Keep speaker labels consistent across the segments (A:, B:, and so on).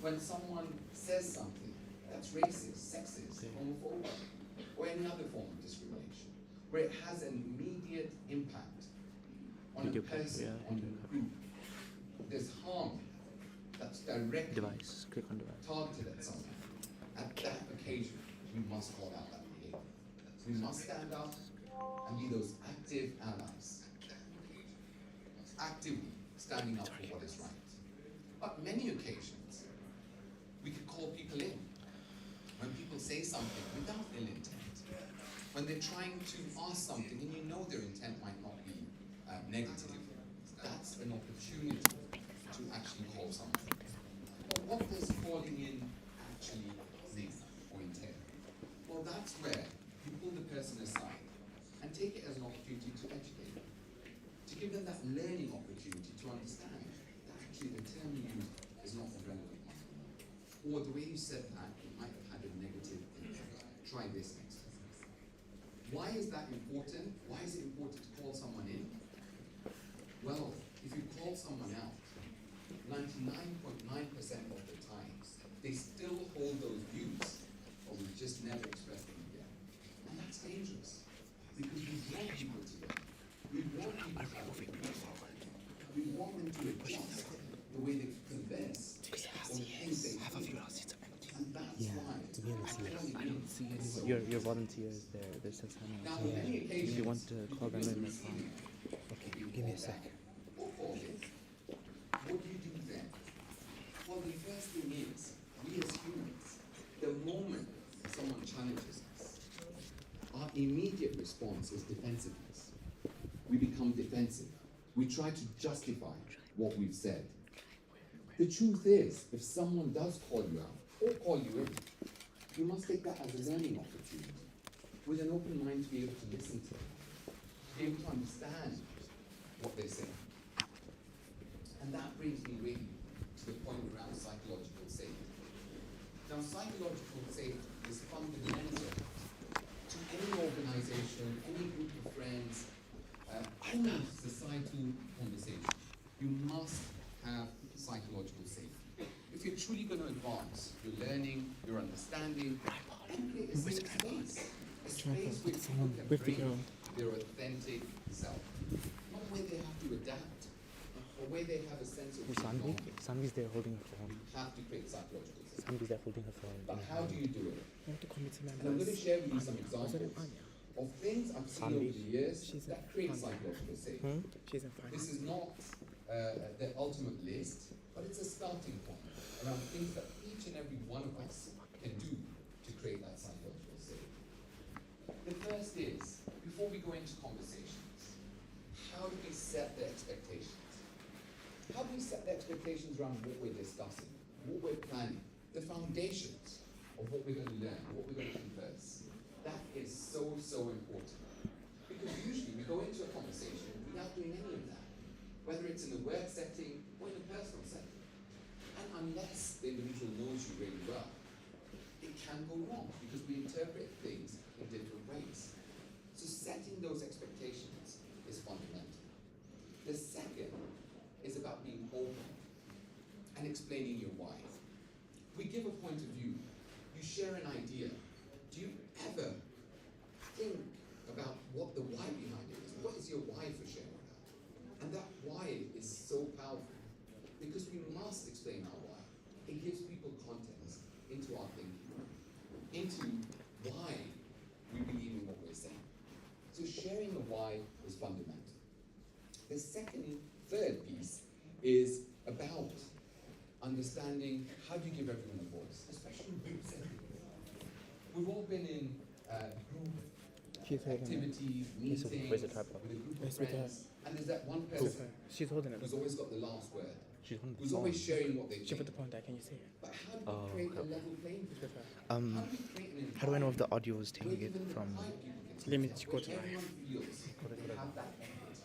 A: when someone says something that's racist, sexist, homophobic, or any other form of discrimination, where it has an immediate impact on a person, on a group. There's harm that's directly targeted at someone. At that occasion, we must call out that behavior. We must stand up and be those active allies, actively standing up for what is right. But many occasions, we could call people in. When people say something without ill intent, when they're trying to ask something and you know their intent might not be negative, that's an opportunity to actually call something. But what does calling in actually mean or entail? Well, that's where you pull the person aside and take it as an opportunity to educate them, to give them that learning opportunity to understand that actually the term you use is not a relevant one. Or the way you said that, it might have had a negative impact. Try this next time. Why is that important? Why is it important to call someone in? Well, if you call someone out, 99.9% of the time, they still hold those views, or we just never express them again. And that's dangerous, because we want people to learn. We want people to have we want them to adjust the way they converse, or the things they do. And that's why
B: to be honest, I don't see anyone. Your volunteers there, they're still standing. If you want to call them in, that's fine. Okay, give me a sec.
A: What do you do then? Well, the first thing is, we as humans, the moment someone challenges us, our immediate response is defensiveness. We become defensive. We try to justify what we've said. The truth is, if someone does call you out, or call you in, you must take that as a learning opportunity, with an open mind to be able to listen to them, to be able to understand what they're saying. And that brings me really to the point around psychological safety. Now, psychological safety is fundamental to any organization, any group of friends, any societal conversation. You must have psychological safety. If you're truly going to advance your learning, your understanding, and create a safe space, a space where people can bring their authentic self, not where they have to adapt, or where they have a sense of
B: Somebody's there holding a phone.
A: You have to create psychological safety.
B: Somebody's there holding a phone.
A: But how do you do it?
B: You have to commit to
A: And I'm going to share with you some examples of things I've seen over the years that create psychological safety.
B: She's in finance.
A: This is not the ultimate list, but it's a starting point around things that each and every one of us can do to create that psychological safety. The first is, before we go into conversations, how do we set the expectations? How do we set the expectations around what we're discussing, what we're planning, the foundations of what we're going to learn, what we're going to converse? That is so, so important. Because usually we go into a conversation without doing any of that, whether it's in a work setting or in a personal setting. And unless the individual knows you really well, it can go wrong because we interpret things in different ways. So setting those expectations is fundamental. The second is about being open and explaining your why. We give a point of view. You share an idea. Do you ever think about what the why behind it is? What is your why for sharing that? And that why is so powerful because we must explain our why. It gives people context into our thinking, into why we believe in what we're saying. So sharing the why is fundamental. The third piece is about understanding how do you give everyone a voice, especially in group settings. We've all been in group activities, meetings, with a group of friends, and there's that one person
B: She's holding it.
A: who's always got the last word,
B: who's
A: always sharing what they
B: She
A: think.
B: put the phone down, can you see it?
A: But how do we create a level playing field? How do we create an
B: How do I know if the
A: environment
B: audio is taking
A: where
B: it
A: even
B: from?
A: the quiet people can
B: Let me
A: speak,
B: go
A: where
B: to live.
A: everyone feels they have that equity?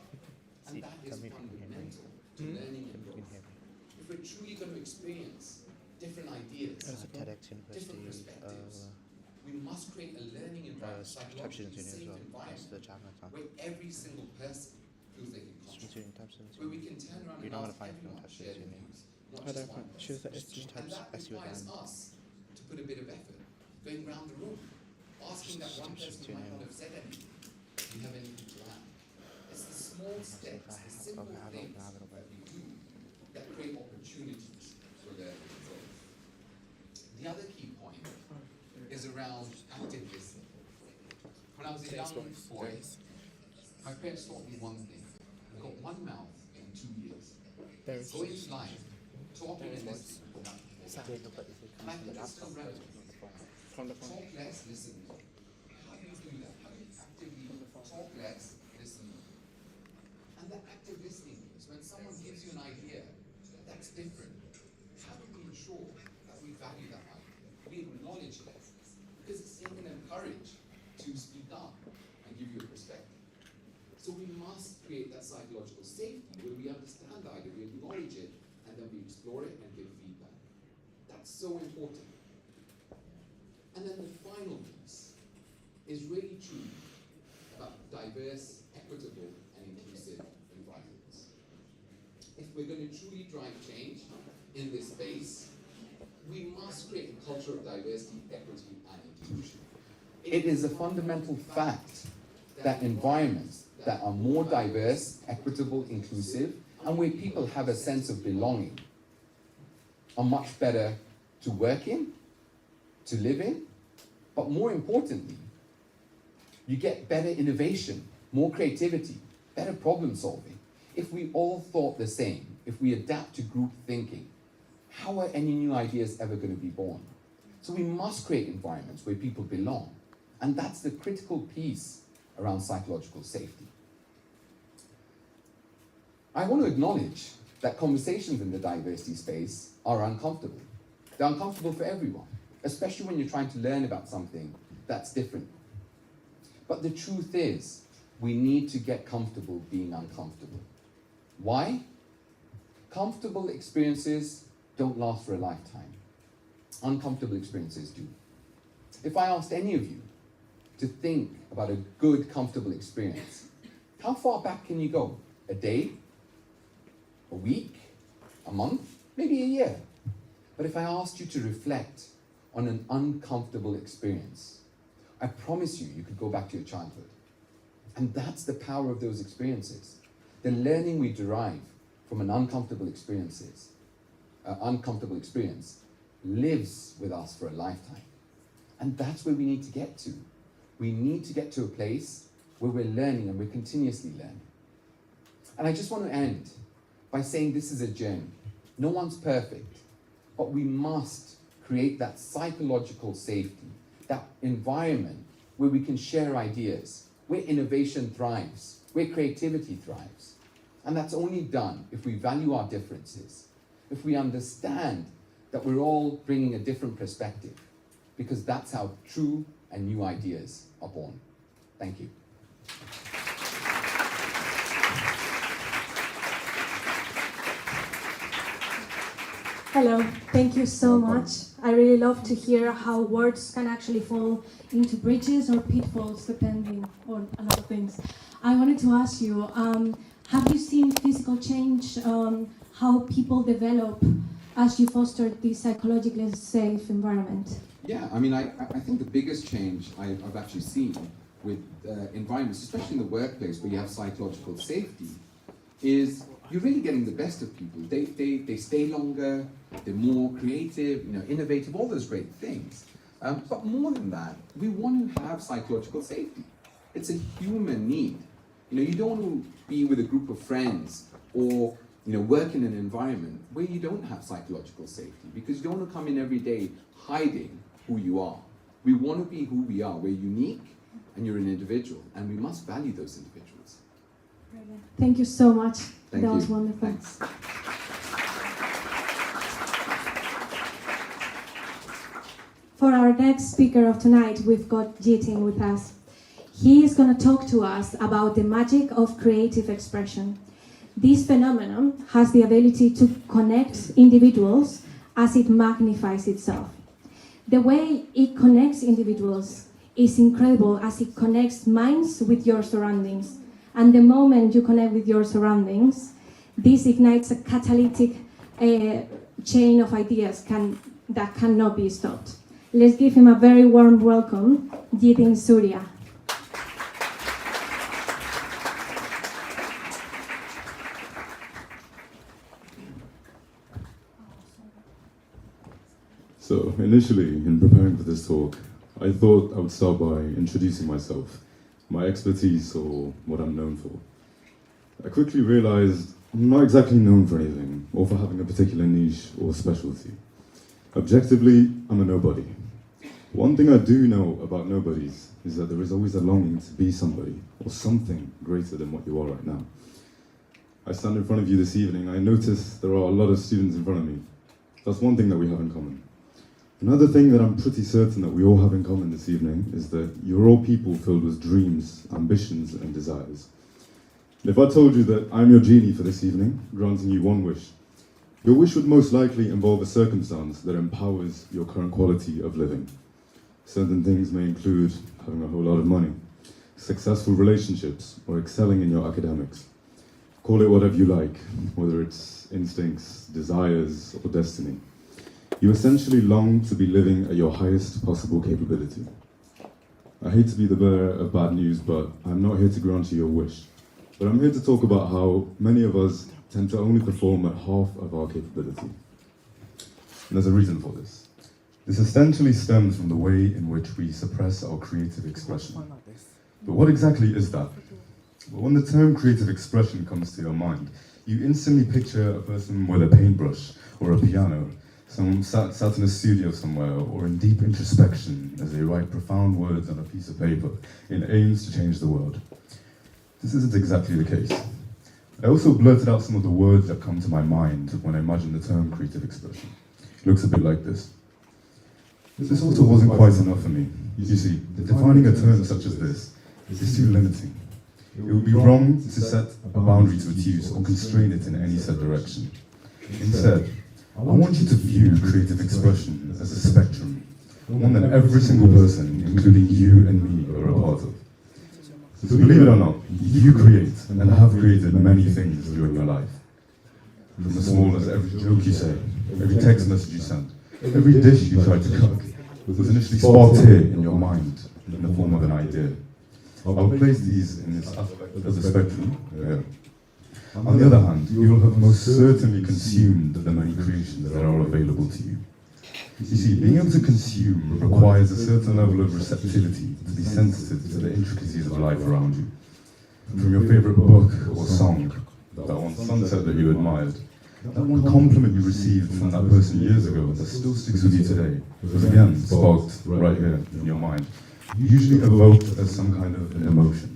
A: And that is fundamental to learning and growth. If we're truly going to experience different ideas, different perspectives, we must create a learning environment, psychologically safe environment, where every single person feels they can contribute, where we can turn around and ask everyone to share their views, not
B: Oh,
A: just
B: that's
A: one.
B: fine. She was, it just
A: And
B: helps
A: that
B: as you
A: requires
B: learn.
A: us to put a bit of effort, going around the room, asking that one person who might not have said anything, do you have anything to add? It's the small steps, the simple things that we do that create opportunities for learning and growth. The other key point is around active listening. When I was a young boy, my parents taught me one thing. You've got one mouth and 2 ears. Go into life, talking and listening without and I think it's still relevant. Talk less, listen more. How do you do that? How do you actively talk less, listen more? And the active listening is when someone gives you an idea that's different. How do we ensure that we value that idea? We acknowledge it because it's taken them courage to speak up and give you a perspective. So we must create that psychological safety where we understand the idea, we acknowledge it, and then we explore it and give feedback. That's so important. And then the final piece is really true about diverse, equitable, and inclusive environments. If we're going to truly drive change in this space, we must create a culture of diversity, equity, and inclusion. It is a fundamental fact that environments that are more diverse, equitable, inclusive, and where people have a sense of belonging are much better to work in, to live in, but more importantly, you get better innovation, more creativity, better problem solving. If we all thought the same, if we adapt to group thinking, how are any new ideas ever going to be born? So we must create environments where people belong, and that's the critical piece around psychological safety. I want to acknowledge that conversations in the diversity space are uncomfortable. They're uncomfortable for everyone, especially when you're trying to learn about something that's different. But the truth is, we need to get comfortable being uncomfortable. Why? Comfortable experiences don't last for a lifetime. Uncomfortable experiences do. If I asked any of you to think about a good, comfortable experience, how far back can you go? A day? A week? A month? Maybe a year? But if I asked you to reflect on an uncomfortable experience, I promise you, you could go back to your childhood. And that's the power of those experiences. The learning we derive from an uncomfortable experience lives with us for a lifetime. And that's where we need to get to. We need to get to a place where we're learning and we're continuously learning. And I just want to end by saying this is a journey. No one's perfect, but we must create that psychological safety, that environment where we can share ideas, where innovation thrives, where creativity thrives. And that's only done if we value our differences, if we understand that we're all bringing a different perspective, because that's how true and new ideas are born. Thank you.
C: Hello, thank you so much. I really love to hear how words can actually fall into bridges or pitfalls depending on a lot of things. I wanted to ask you, have you seen physical change, how people develop as you foster this psychologically safe environment?
A: Yeah, I mean, I think the biggest change I've actually seen with environments, especially in the workplace where you have psychological safety, is you're really getting the best of people. They stay longer, they're more creative, innovative, all those great things. But more than that, we want to have psychological safety. It's a human need. You don't want to be with a group of friends or work in an environment where you don't have psychological safety, because you don't want to come in every day hiding who you are. We want to be who we are. We're unique and you're an individual, and we must value those individuals.
C: Thank you so much.
A: Thank
C: that
A: you.
C: was wonderful.
A: Thanks.
C: For our next speaker of tonight, we've got Jitin with us. He is going to talk to us about the magic of creative expression. This phenomenon has the ability to connect individuals as it magnifies itself. The way it connects individuals is incredible, as it connects minds with your surroundings. And the moment you connect with your surroundings, this ignites a catalytic chain of ideas that cannot be stopped. Let's give him a very warm welcome, Jitin Surya.
D: So initially, in preparing for this talk, I thought I would start by introducing myself, my expertise, or what I'm known for. I quickly realized I'm not exactly known for anything, or for having a particular niche or specialty. Objectively, I'm a nobody. One thing I do know about nobodies is that there is always a longing to be somebody, or something greater than what you are right now. I stand in front of you this evening, I notice there are a lot of students in front of me. That's one thing that we have in common. Another thing that I'm pretty certain that we all have in common this evening is that you're all people filled with dreams, ambitions, and desires. And if I told you that I'm your genie for this evening, granting you one wish, your wish would most likely involve a circumstance that empowers your current quality of living. Certain things may include having a whole lot of money, successful relationships, or excelling in your academics. Call it whatever you like, whether it's instincts, desires, or destiny. You essentially long to be living at your highest possible capability. I hate to be the bearer of bad news, but I'm not here to grant you your wish. But I'm here to talk about how many of us tend to only perform at half of our capability. And there's a reason for this. This essentially stems from the way in which we suppress our creative expression. But what exactly is that? Well, when the term creative expression comes to your mind, you instantly picture a person with a paintbrush or a piano, someone sat in a studio somewhere or in deep introspection as they write profound words on a piece of paper in aims to change the world. This isn't exactly the case. I also blurted out some of the words that come to my mind when I imagine the term creative expression. It looks a bit like this. This also wasn't quite enough for me. You see, defining a term such as this is too limiting. It would be wrong to set a boundary to its use or constrain it in any set direction. Instead, I want you to view creative expression as a spectrum, one that every single person, including you and me, are a part of. So believe it or not, you create and have created many things during your life. From as small as every joke you say, every text message you send, every dish you try to cook, was initially sparked here in your mind in the form of an idea. I'll place these in this aspect of the spectrum. On the other hand, you will have most certainly consumed the many creations that are available to you. You see, being able to consume requires a certain level of receptivity to be sensitive to the intricacies of life around you. From your favorite book or song, that one sunset that you admired, that one compliment you received from that person years ago that still sticks with you today, was again sparked right here in your mind, usually evoked as some kind of an emotion.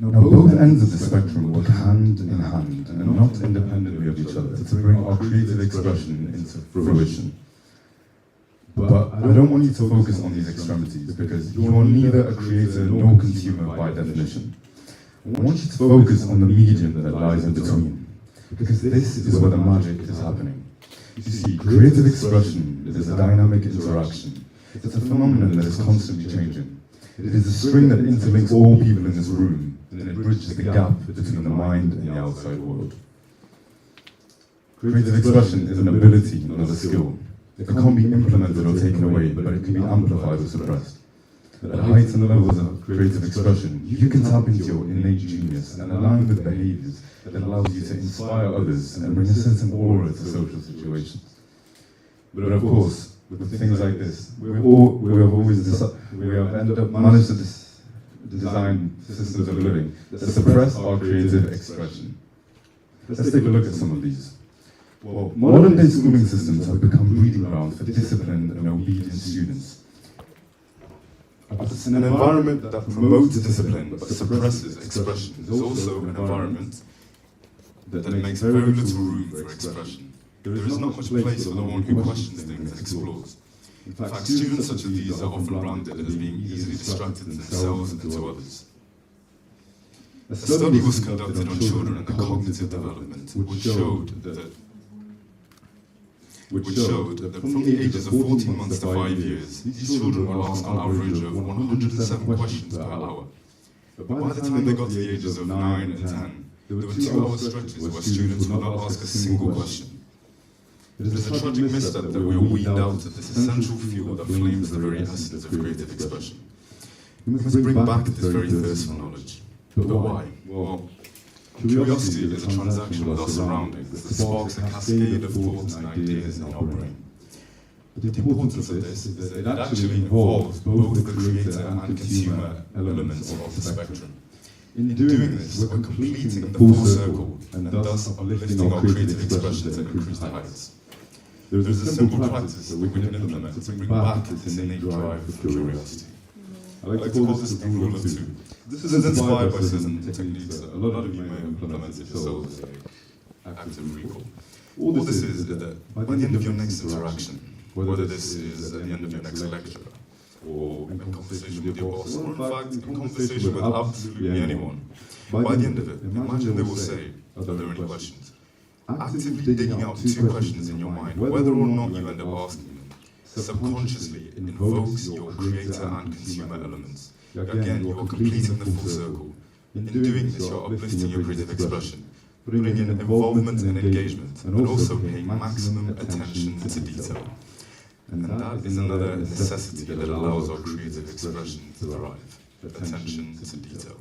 D: Now, both ends of the spectrum work hand in hand and not independently of each other to bring our creative expression into fruition. But I don't want you to focus on these extremities because you are neither a creator nor consumer by definition. I want you to focus on the medium that lies in between, because this is where the magic is happening. You see, creative expression is a dynamic interaction. It's a phenomenon that is constantly changing. It is a string that interlinks all people in this room, and it bridges the gap between the mind and the outside world. Creative expression is an ability, not a skill. It can't be implemented or taken away, but it can be amplified or suppressed. At heights and levels of creative expression, you can tap into your innate genius and align with behaviors that allows you to inspire others and bring a certain aura to social situations. But of course, with things like this, we have ended up managed to design systems of living that suppress our creative expression. Let's take a look at some of these. Well, modern-day schooling systems have become breeding grounds for disciplined and obedient students. An environment that promotes discipline but suppresses expression is also an environment that makes very little room for expression. There is not much place for the one who questions things and explores. In fact, students such as these are often branded as being easily distracted themselves and to others. A study was conducted on children and cognitive development, which showed that from the ages of 14 months to 5 years, these children were asked an average of 107 questions per hour. But by the time they got to the ages of 9 and 10, there were 2-hour stretches where students would not ask a single question. It is a tragic misstep that we are weaned out of this essential fuel that flames the very essence of creative expression. We must bring back this very thirst for knowledge. But why? Well, curiosity is a transaction with our surroundings that sparks a cascade of thoughts and ideas in our brain. But the importance of this is that it actually involves both the creator and consumer elements of the spectrum. In doing this, we're completing the full circle and thus uplifting our creative expression to increased heights. There is a simple practice that we can implement to bring back this innate drive for curiosity. I like to call this the rule of two. This is inspired by certain techniques that a lot of you may have implemented yourselves, like active recall. All this is that by the end of your next interaction, whether this is at the end of your next lecture, or in conversation with your boss, or in fact in conversation with absolutely anyone, by the end of it, imagine they will say, are there any questions? Actively digging out two questions in your mind, whether or not you end up asking them, subconsciously invokes your creator and consumer elements. Again, you are completing the full circle. In doing this, you are uplifting your creative expression, putting in involvement and engagement, and also paying maximum attention to detail. And that is another necessity that allows our creative expression to thrive, attention to detail.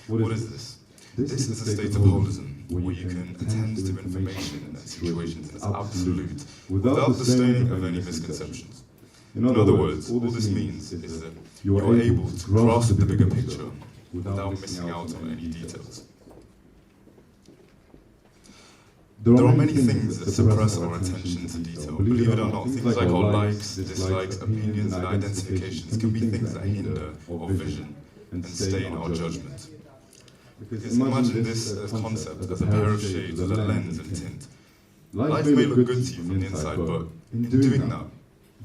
D: What is this? This is a state of holism, where you can attend to information and situations as absolute, without the straining of any misconceptions. In other words, all this means is that you are able to grasp the bigger picture without missing out on any details. There are many things that suppress our attention to detail. Believe it or not, things like our likes, dislikes, opinions, and identifications can be things that hinder our vision and stain our judgment. Because imagine this concept as a pair of shades with a lens and tint. Life may look good to you from the inside, but in doing that,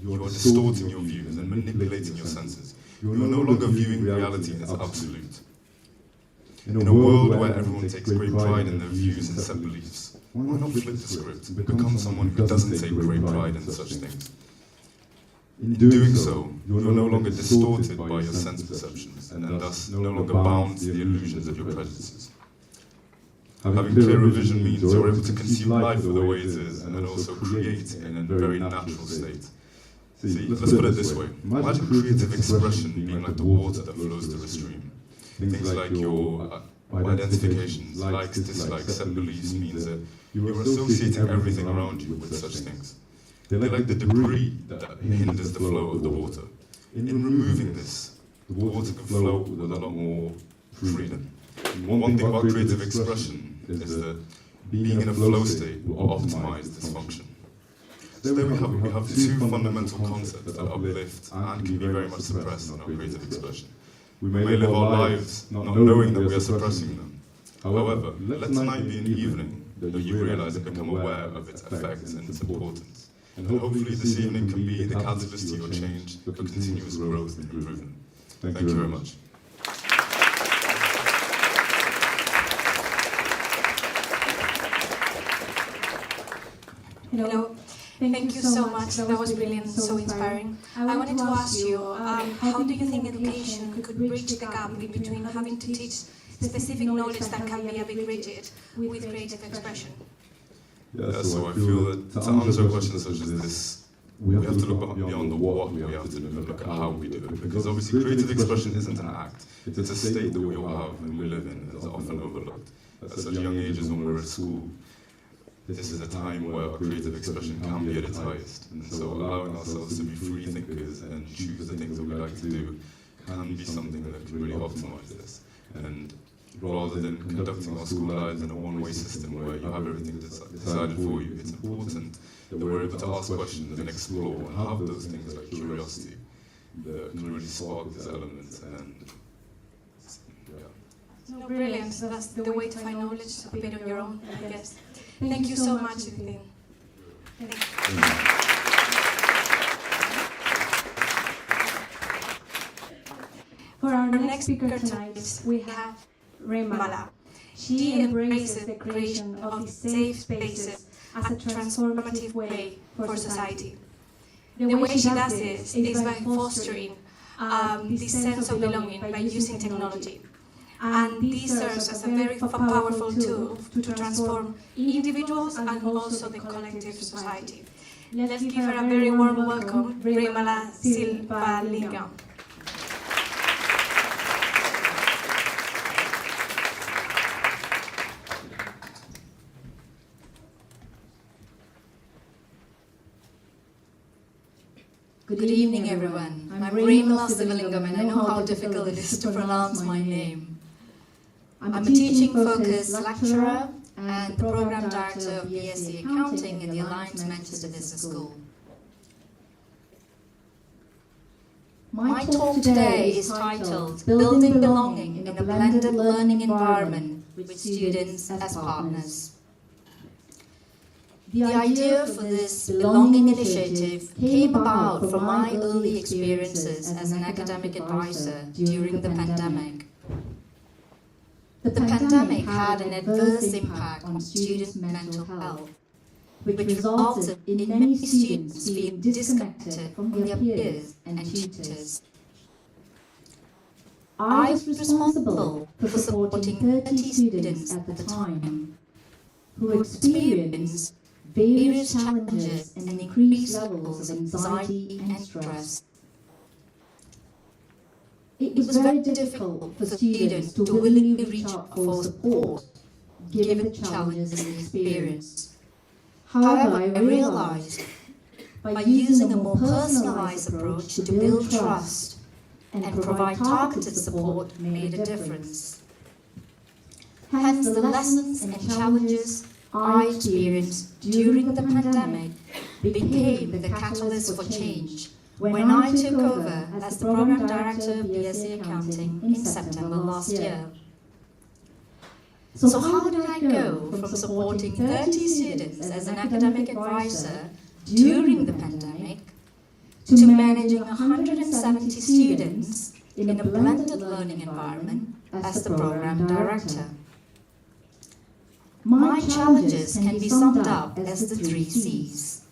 D: you are distorting your views and manipulating your senses. You are no longer viewing reality as absolute. In a world where everyone takes great pride in their views and set beliefs, why not flip the script and become someone who doesn't take great pride in such things? In doing so, you are no longer distorted by your sense perceptions, and thus no longer bound to the illusions of your prejudices. Having clearer vision means you're able to conceive life for the way it is, and also create in a very natural state. See, let's put it this way. Imagine creative expression being like the water that flows through a stream. Things like your identifications, likes, dislikes, set beliefs means that you're associating everything around you with such things. They're like the debris that hinders the flow of the water. In removing this, the water can flow with a lot more freedom. One thing about creative expression is that being in a flow state will optimize this function. So there we have two fundamental concepts that uplift and can be very much suppressed in our creative expression. We may live our lives not knowing that we are suppressing them. However, let tonight be an evening that you realize and become aware of its effects and its importance. And hopefully this evening can be the catalyst to your change, for continuous growth and improvement. Thank you very much.
C: Hello. Thank you so much. That was brilliant, so inspiring. I wanted to ask you, how do you think education could bridge the gap between having to teach specific knowledge that can be a bit rigid with creative expression?
D: Yeah, so I feel that to answer a question such as this, we have to look beyond the what, we have to look at how we do it. Because obviously creative expression isn't an act, it's a state that we all have and we live in, and it's often overlooked. At such young ages when we're at school, this is a time where our creative expression can be at its highest. And so allowing ourselves to be free thinkers and choose the things that we like to do can be something that can really optimize this. And rather than conducting our school lives in a one-way system where you have everything decided for you, it's important that we're able to ask questions and explore and have those things like curiosity that can really spark this element. And
C: No, brilliant. So that's the way to find knowledge, a bit on your own, I guess. Thank you so much, Vin. Thank you. For our next speaker tonight, we have Remala. She embraces the creation of these safe spaces as a transformative way for society. The way she does this is by fostering this sense of belonging by using technology. And this serves as a very powerful tool to transform individuals and also the collective society.
E: Let's give her a very warm welcome, Brimala Silvalingam.
F: Good evening, everyone. I'm Brimala Silvalingam, and I know how difficult it is to pronounce my name. I'm a teaching-focused lecturer and the program director of BSc Accounting in the Alliance Manchester Business School. My talk today is titled Building Belonging in a Blended Learning Environment with Students as Partners. The idea for this belonging initiative came about from my early experiences as an academic advisor during the pandemic. The pandemic had an adverse impact on students' mental health, which resulted in many students being disconnected from their peers and tutors. I was responsible for supporting 30 students at the time who experienced various challenges and increased levels of anxiety and stress. It was very difficult for students to willingly reach out for support, given the challenges they experienced. However, I realized by using a more personalized approach to build trust and provide targeted support made a difference. Hence, the lessons and challenges I experienced during the pandemic became the catalyst for change when I took over as the Program Director of BSc Accounting in September last year. So how did I go from supporting 30 students as an academic advisor during the pandemic to managing 170 students in a blended learning environment as the Program Director? My challenges can be summed up as the 3 C's.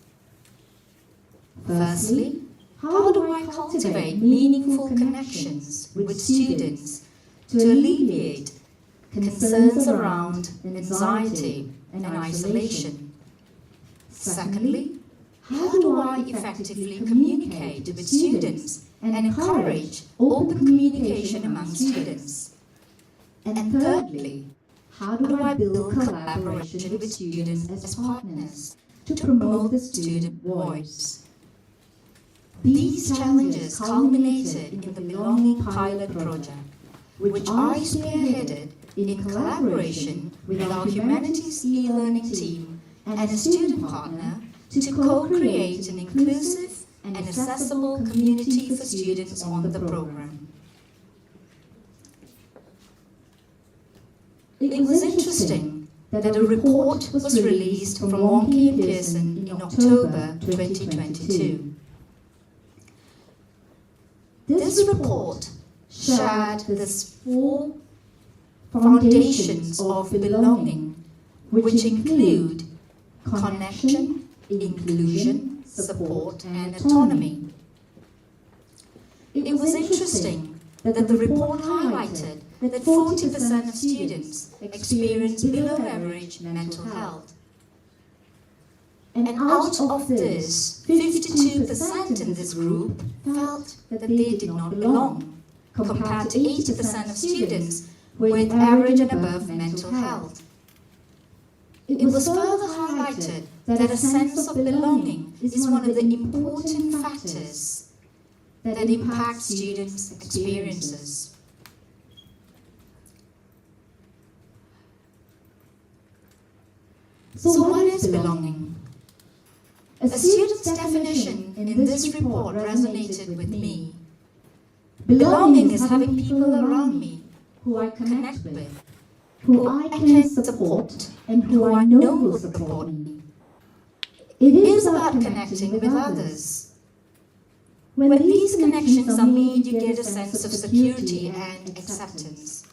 F: Firstly, how do I cultivate meaningful connections with students to alleviate concerns around anxiety and isolation? Secondly, how do I effectively communicate with students and encourage open communication among students? And thirdly, how do I build collaboration with students as partners to promote the student voice? These challenges culminated in the Belonging Pilot Project, which I spearheaded in collaboration with our Humanities e-learning team and a student partner to co-create an inclusive and accessible community for students on the program. It was interesting that a report was released from Wonky and Pearson in October 2022. This report shared the 4 foundations of belonging, which include connection, inclusion, support, and autonomy. It was interesting that the report highlighted that 40% of students experience below average mental health. And out of this, 52% in this group felt that they did not belong, compared to 80% of students with average and above mental health. It was further highlighted that a sense of belonging is one of the important factors that impact students' experiences. So what is belonging? A student's definition in this report resonated with me. Belonging is having people around me who I connect with, who I can support, and who I know will support me. It is about connecting with others. When these connections are made, you get a sense of security and acceptance.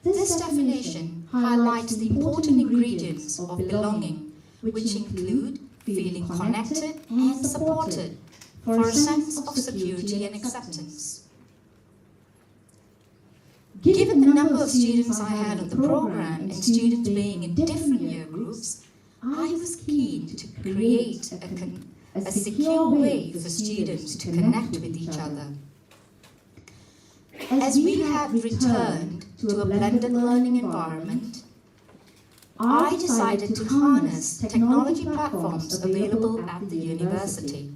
F: This definition highlights the important ingredients of belonging, which include feeling connected and supported for a sense of security and acceptance. Given the number of students I had on the program and students being in different year groups, I was keen to create a secure way for students to connect with each other. As we have returned to a blended learning environment, I decided to harness technology platforms available at the university.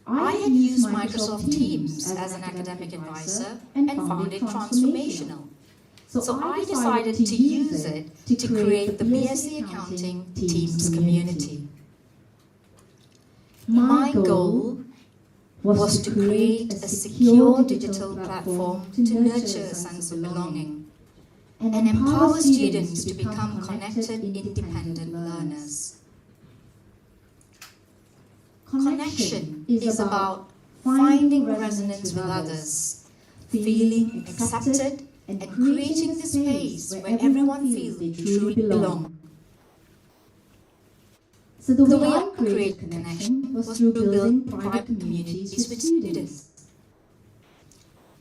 F: I had used Microsoft Teams as an academic advisor and found it transformational. So I decided to use it to create the BSc Accounting Teams community. My goal was to create a secure digital platform to nurture a sense of belonging and empower students to become connected, independent learners. Connection is about finding resonance with others, feeling accepted, and creating the space where everyone feels they truly belong. So the way I created connection was through building private communities with students.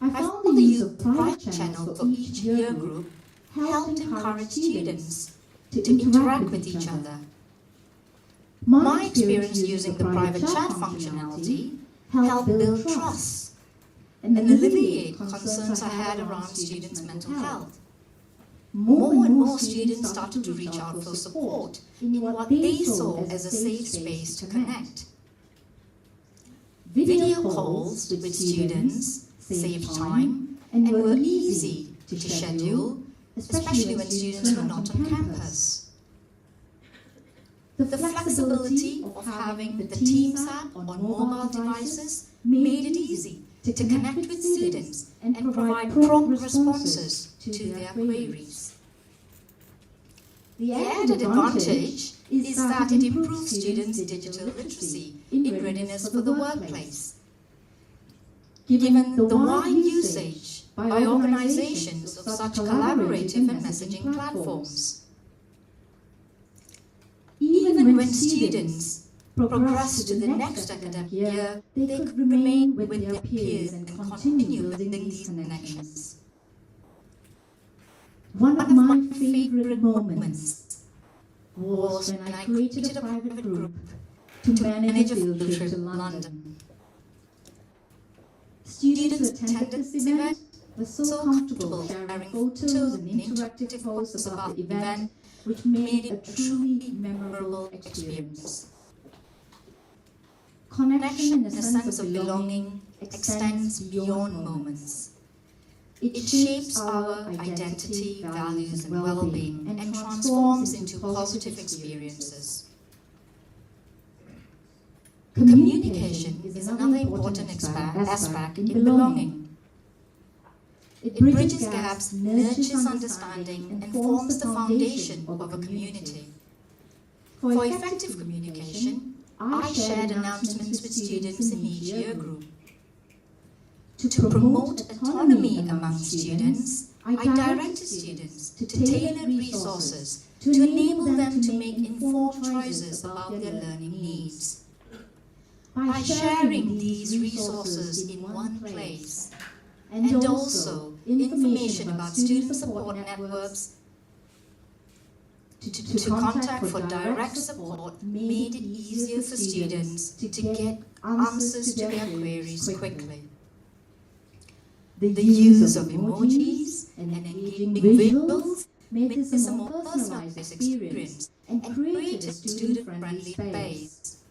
F: I found the use of private channels for each year group helped encourage students to interact with each other. My experience using the private chat functionality helped build trust and alleviate concerns I had around students' mental health. More and more students started to reach out for support in what they saw as a safe space to connect. Video calls with students saved time and were easy to schedule, especially when students were not on campus. The flexibility of having the Teams app on mobile devices made it easy to connect with students and provide prompt responses to their queries. The added advantage is that it improves students' digital literacy in readiness for the workplace. Given the wide usage by organizations of such collaborative and messaging platforms. Even when students progressed to the next academic year, they could remain with their peers and continue building these connections. One of my favorite moments was when I created a private group to manage a field trip to London. Students who attended this event were so comfortable sharing photos and interactive posts about the event, which made it a truly memorable experience. Connection and a sense of belonging extends beyond moments. It shapes our identity, values, and well-being and transforms into positive experiences. Communication is another important aspect in belonging. It bridges gaps, nurtures understanding, and forms the foundation of a community. For effective communication, I shared announcements with students in each year group. To promote autonomy among students, I directed students to tailor resources to enable them to make informed choices about their learning needs. By sharing these resources in one place, and also information about student support networks to contact for direct support made it easier for students to get answers to their queries quickly. The use of emojis and engaging visuals made this a more personalized experience and created a student-friendly space.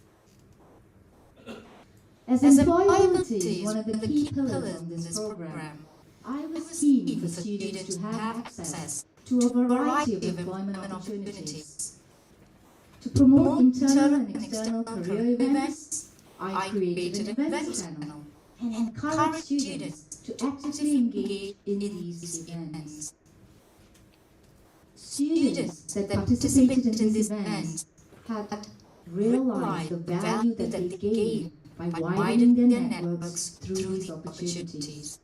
F: As employability is one of the key pillars in this program, I was keen for students to have access to a variety of employment opportunities. To promote internal and external career events, I created an events channel and encouraged students to actively engage in these events. Students that participated in these events had realized the value that they gained by widening their networks through these opportunities.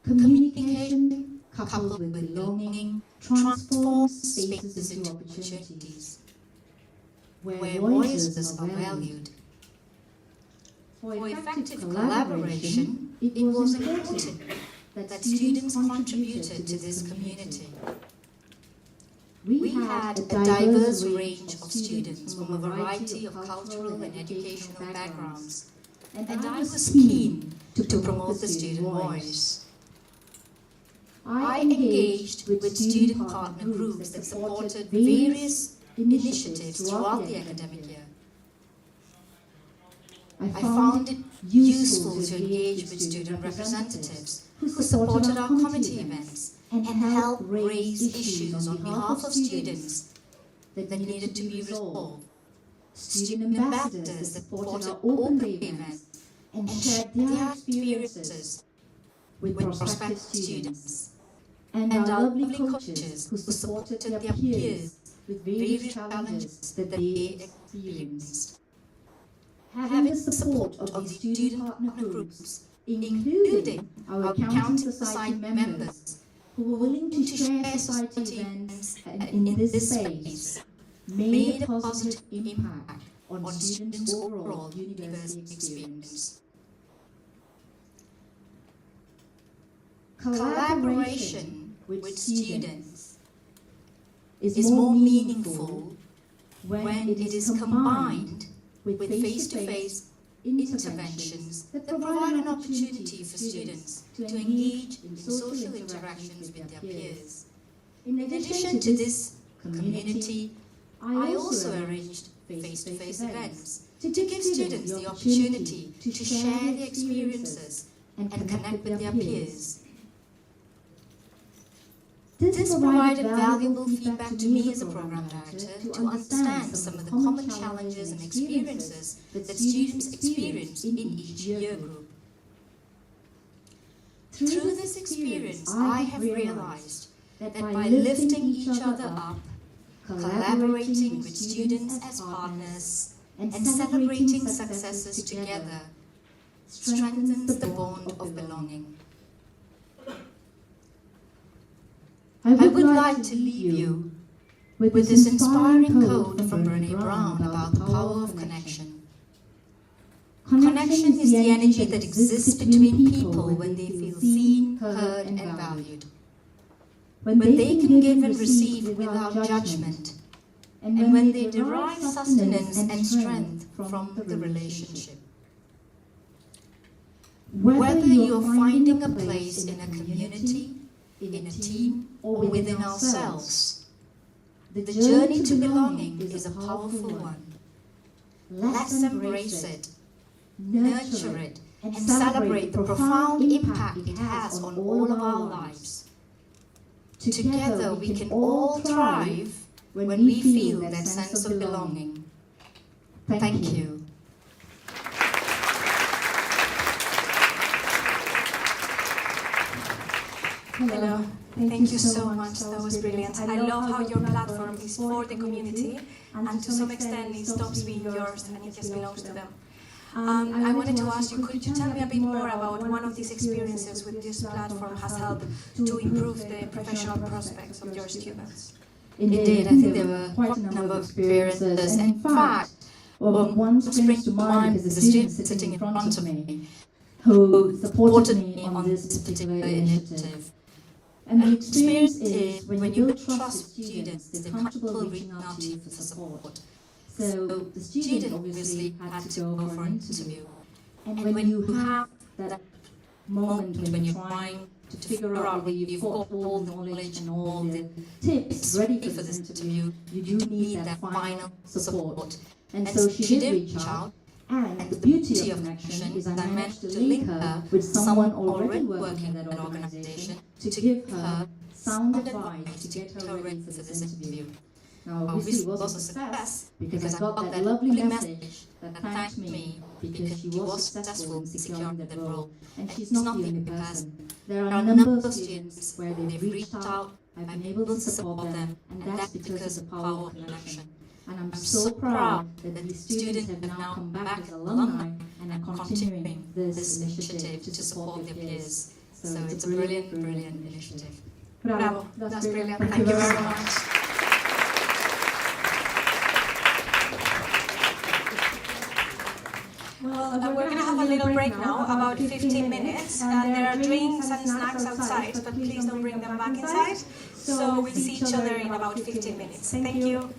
F: Communication, coupled with belonging, transforms spaces into opportunities, where voices are valued. For effective collaboration, it was important that students contributed to this community. We had a diverse range of students from a variety of cultural and educational backgrounds, and I was keen to promote the student voice. I engaged with student partner groups that supported various initiatives throughout the academic year. I found it useful to engage with student representatives who supported our committee events and helped raise issues on behalf of students that needed to be resolved. Student ambassadors that supported our open day events and shared their experiences with prospective students. And our lovely coaches who supported their peers with various challenges that they experienced. Having the support of these student partner groups, including our Accounting Society members who were willing to share society events in this space, made a positive impact on students' overall university experience. Collaboration with students is more meaningful when it is combined with face-to-face interventions that provide an opportunity for students to engage in social interactions with their peers. In addition to this community, I also arranged face-to-face events to give students the opportunity to share their experiences and connect with their peers. This provided valuable feedback to me as a program director to understand some of the common challenges and experiences that students experience in each year group. Through this experience, I have realized that by lifting each other up, collaborating with students as partners, and celebrating successes together, strengthens the bond of belonging. I would like to leave you with this inspiring quote from Brené Brown about the power of connection. Connection is the energy that exists between people when they feel seen, heard, and valued. When they can give and receive without judgment, and when they derive sustenance and strength from the relationship. Whether you're finding a place in a community, in a team, or within ourselves, the journey to belonging is a powerful one. Let's embrace it, nurture it, and celebrate the profound impact it has on all of our lives. Together we can all thrive when we feel that sense of belonging. Thank you.
E: Hello. Thank you so much. That was brilliant. I love how your platform is for the community, and to some extent it stops being yours and it just belongs to them. I wanted to ask you, could you tell me a bit more about one of these experiences with this platform has helped to improve the professional prospects of your students?
F: Indeed, I think there were quite a number of experiences. And in fact, one springs to mind because the student sitting in front of me who supported me on this particular initiative. And the experience is when you build trust with students, they're comfortable reaching out to you for support. So the student obviously had to go for an interview. And when you have that moment when you're trying to figure out whether you've got all the knowledge and all the tips ready for this interview, you do need that final support. And so she did reach out. And the beauty of connection is I managed to link her with someone already working in that organization to give her sound advice to get her ready for this interview. Now, obviously, it was a success because I got that lovely message that thanked me because she was successful in securing that role. And she's not the only person. There are a number of students where they've reached out, I've been able to support them, and that's because of the power of connection. And I'm so proud that these students have now come back as alumni and are continuing this initiative to support their peers. So it's a brilliant, brilliant initiative.
E: Bravo, that's brilliant. Thank you very much. Well, we're going to have a little break now, about 15 minutes, and there are drinks and snacks outside, but please don't bring them back inside. So we'll see each other in about 15 minutes. Thank you.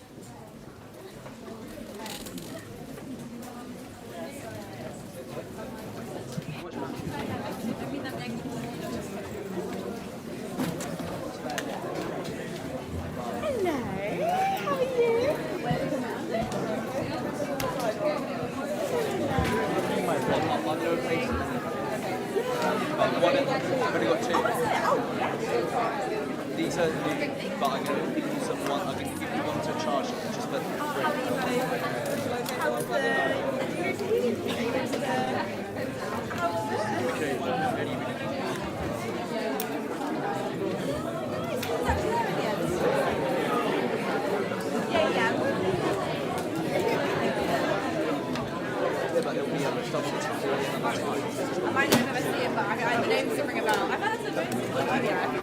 G: I've only got two. These are new, but I'm going to give you some one. I'm going to give you one to charge, just for but there'll be other stuff that's
H: I might not never see it, but the names don't ring a bell. I've heard some movies, but yeah.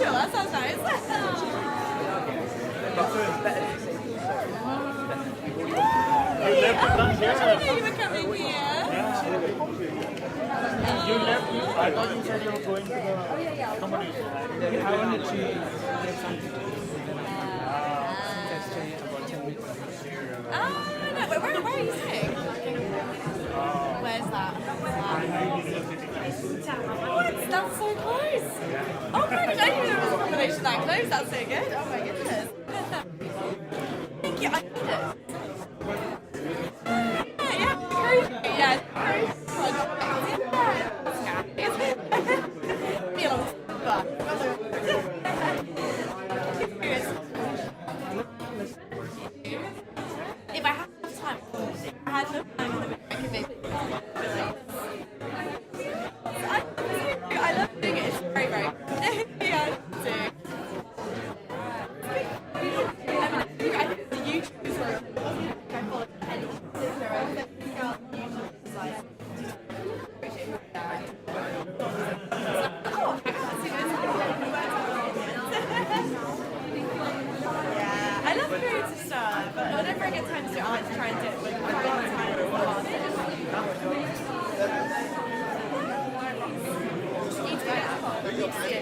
H: That sounds nice. You were coming here.
I: You left. I thought you said you were going to the accommodation.
B: I wanted to get something to eat, and then I stay about 10 minutes.
H: No, where are you staying? Where's that? What? That's so close. Oh my gosh, I didn't even know there was a combination that close. That's so good. Oh my goodness. Thank you. I need it. Yeah, crazy. Yeah, crazy. If I had time, I had no time in the week. I love doing it. It's very great. Yeah, I think the YouTube is where I follow any I love creative stuff, but whenever I get time to do it, I like to try and do it. Like, I find the time is the hardest.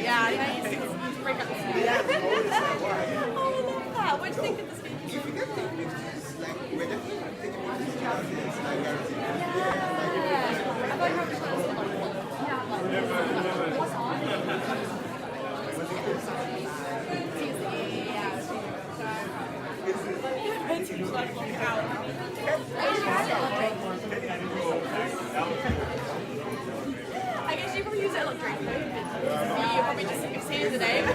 H: Yeah, you need to break up the speed. Oh, I love that. What do you think of the speed? I guess you probably use it a lot during COVID. You probably just see the name.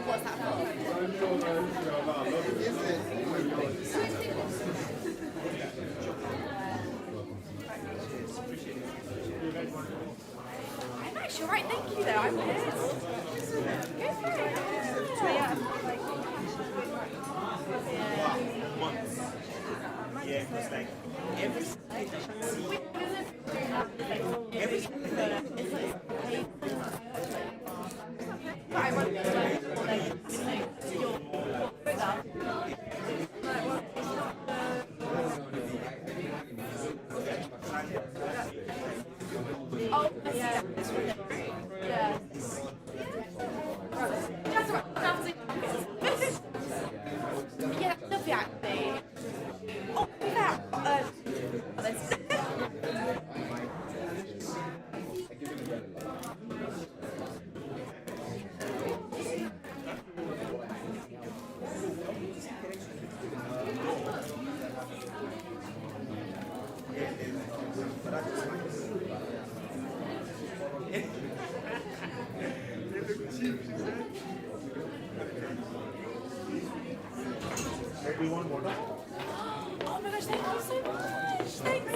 H: What's that for? I'm actually right, thank you though, I'm pissed. Go for it. Yeah.
I: Yeah, because like every
H: Oh, yeah. Yeah. That's right. That's it. Yeah, love the acting. Oh, yeah. This.
I: maybe one more.
H: Oh my gosh, thank you so much. Thanks.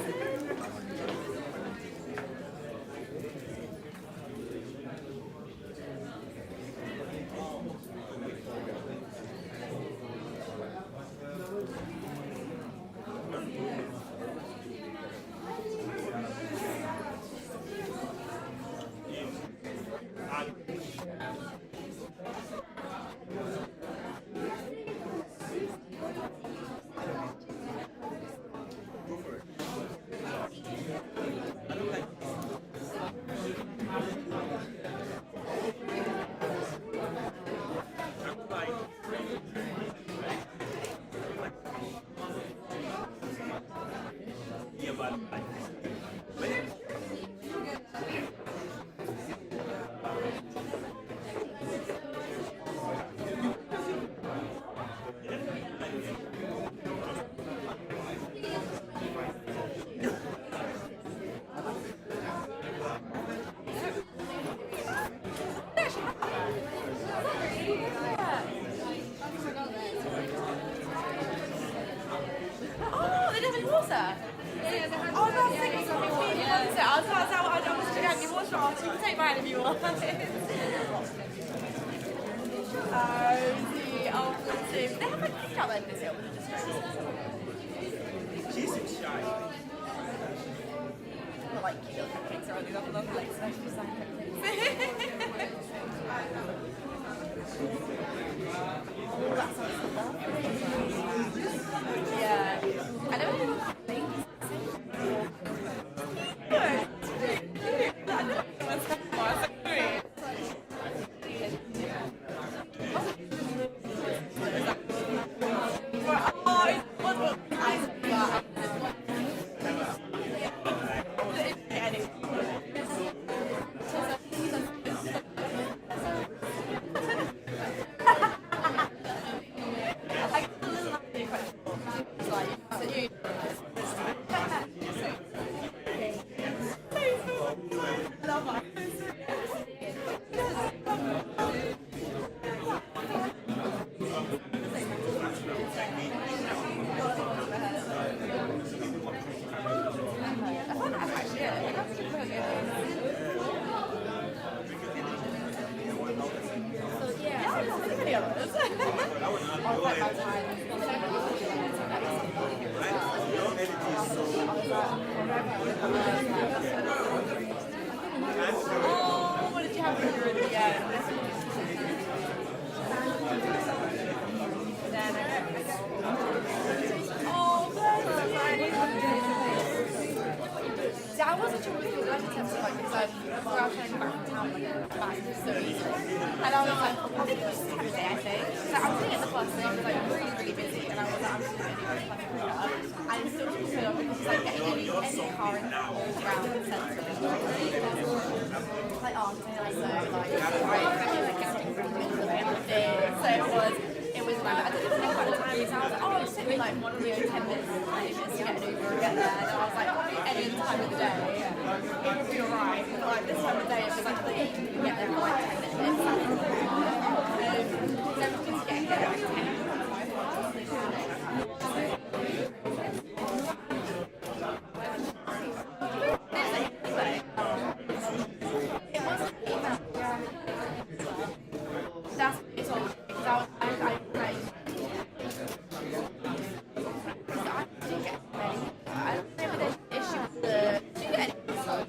H: Oh, they live in water. Oh, that's like a something we want it. I was like, I was doing you water off. You can take mine if you want. Oh, they have like pink out there this year.
I: She seems shy.
H: Not like cute little cupcakes or anything. I've got like special design cupcakes. Oh, that sounds lovely. Yeah. I never knew what things. Oh, what did you have for your I wasn't sure what I was tempted like because I was trying to come back from town back so easily. And I was like, I think it was Saturday, I think. So I was sitting at the bus and I was like really, really busy and I was like, I'm just going to do this and it's still just good because like getting any car in around the centre of the like after like so like especially like getting really into the end of the day. So it was like I didn't think about the time so I was like, oh it'll take me like 10 minutes to get time of the day, it would be alright. But like this time of day, it's like you can get there for like 10 minutes. So everything's getting there. That's it's all because I don't know if there's an issue with the. Do you get right?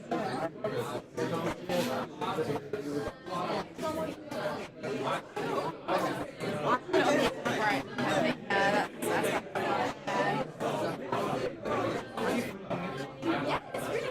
H: Yeah, that's yeah, it's really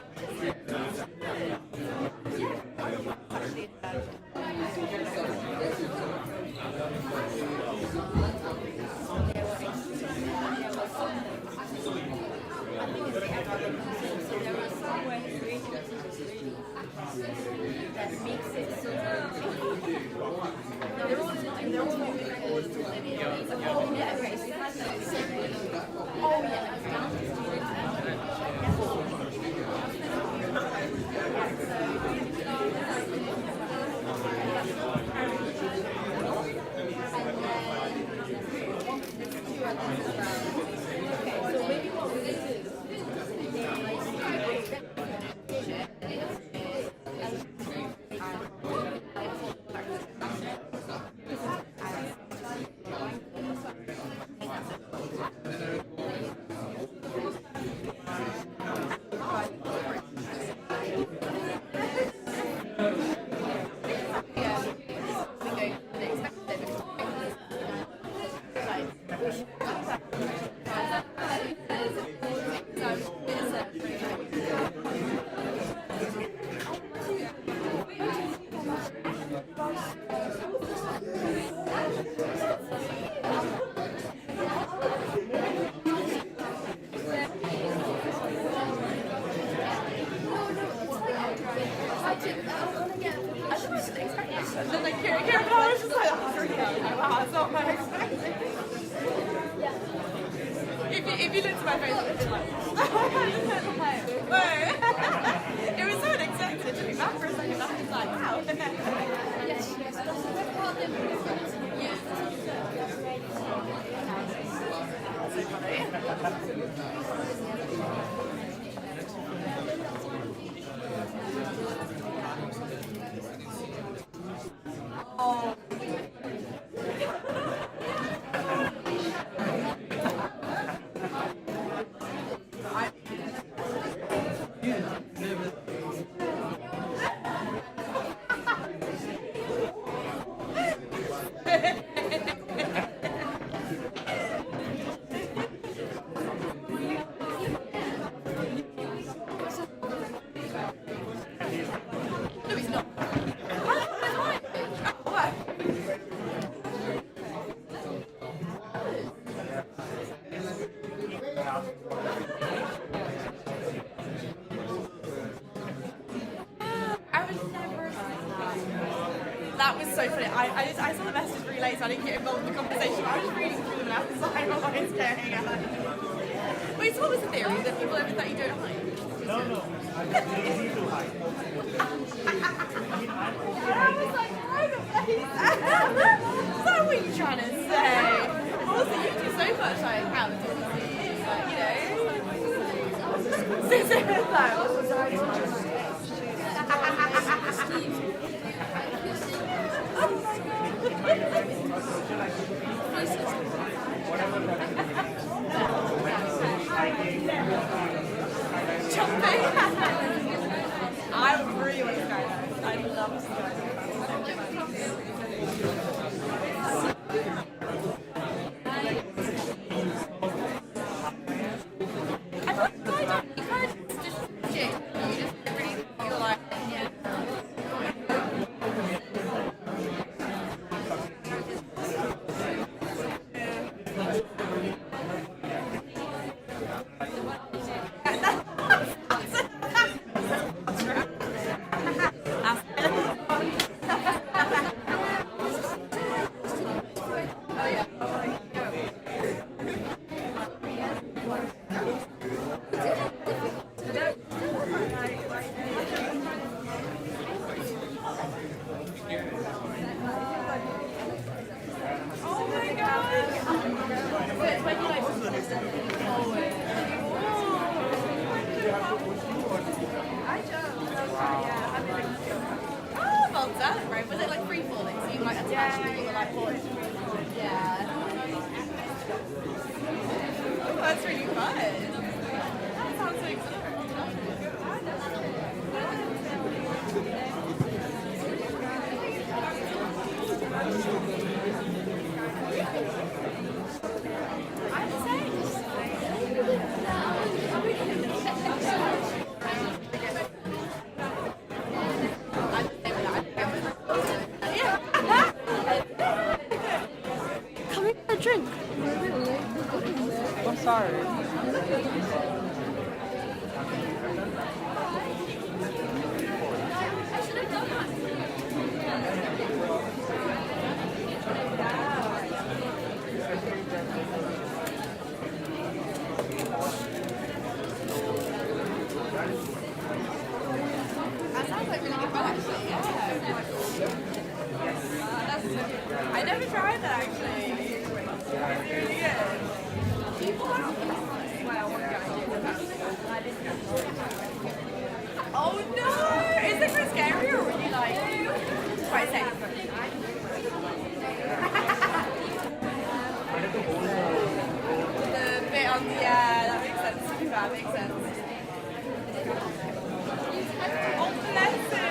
H: if you looked at my face, it would be like, it was so unexpected. It took me back for a second. I was like, wow. Oh. That was so funny. I saw the message really late, so I didn't get involved in the conversation. I was reading through them and I was like, what is going on? Wait, so what was the theory? That people ever thought you don't hide?
I: No. It's easy to hide.
H: I was like, private place. Is that what you're trying to say? Also, you do so much like outdoors, like, you know. I really want to skydive. I love skydiving. That sounds like really good fun, actually. Yeah. I never tried that actually. Really good. Oh no! Is it quite scary or really like quite safe? The bit on the that makes sense. That makes sense. Oh bless it!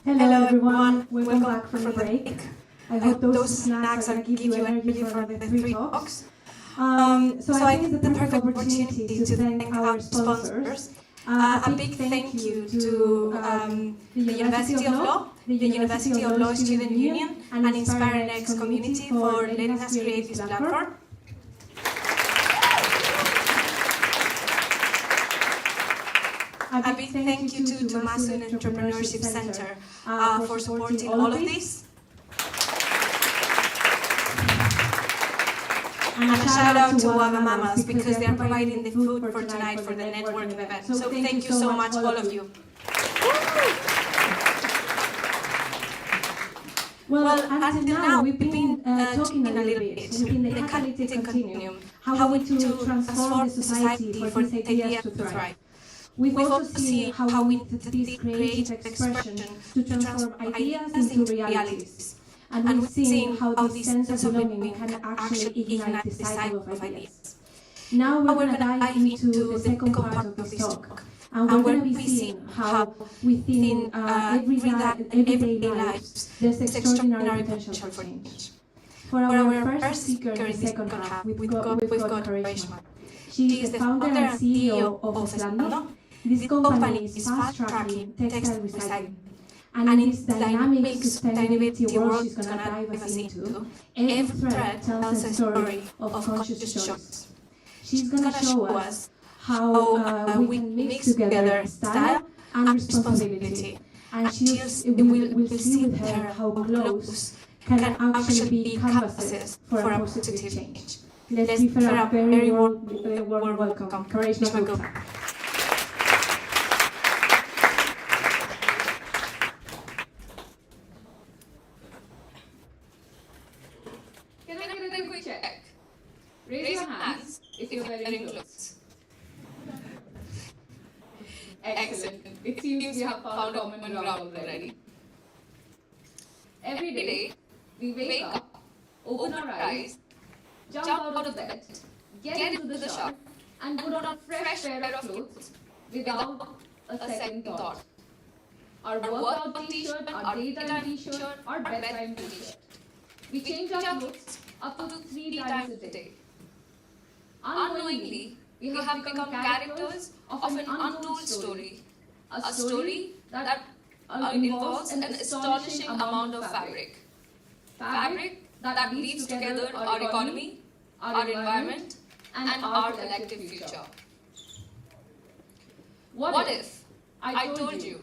C: Hello everyone, welcome back from the break. I hope those snacks are going to give you energy for the 3 talks. So I think it's the perfect opportunity to thank our sponsors. A big thank you to the University of Law, the University of Law Student Union, and Inspiring X community for letting us create this platform. A big thank you to Masun Entrepreneurship Center for supporting all of this. And a shout out to Wava Mamas because they are providing the food for tonight for the networking event. So thank you so much, all of you. Well, until now, we've been talking a little bit within the Catalytic Continuum, how we to transform the society for these ideas to thrive. We've also seen how we need this creative expression to transform ideas into realities. And we've seen how this sense of belonging can actually ignite the cycle of ideas. Now we're going to dive into the second part of this talk. And we're going to be seeing how within everyday lives there's extraordinary potential for change. For our first speaker in the second half, we've got Karishma. She is the founder and CEO of Slando. This company is fast-tracking textile recycling. And in this dynamic sustainability world she's going to dive us into, every thread tells a story of conscious choice. She's going to show us how we can mix together style and responsibility. And we'll see with her how clothes can actually be canvases for a positive change. Let's give her a very warm welcome. Karishma Gupta.
J: Can I get a quick check? Raise your hands if you're wearing clothes. Excellent. It seems we have found a common ground already. Every day, we wake up, open our eyes, jump out of bed, get into the shower, and put on a fresh pair of clothes without a second thought. Our workout t-shirt, our daytime t-shirt, our bedtime t-shirt. We change our clothes up to 3 times a day. Unknowingly, we have become characters of an untold story. A story that involves an astonishing amount of fabric. Fabric that weaves together our economy, our environment, and our collective future. What if I told you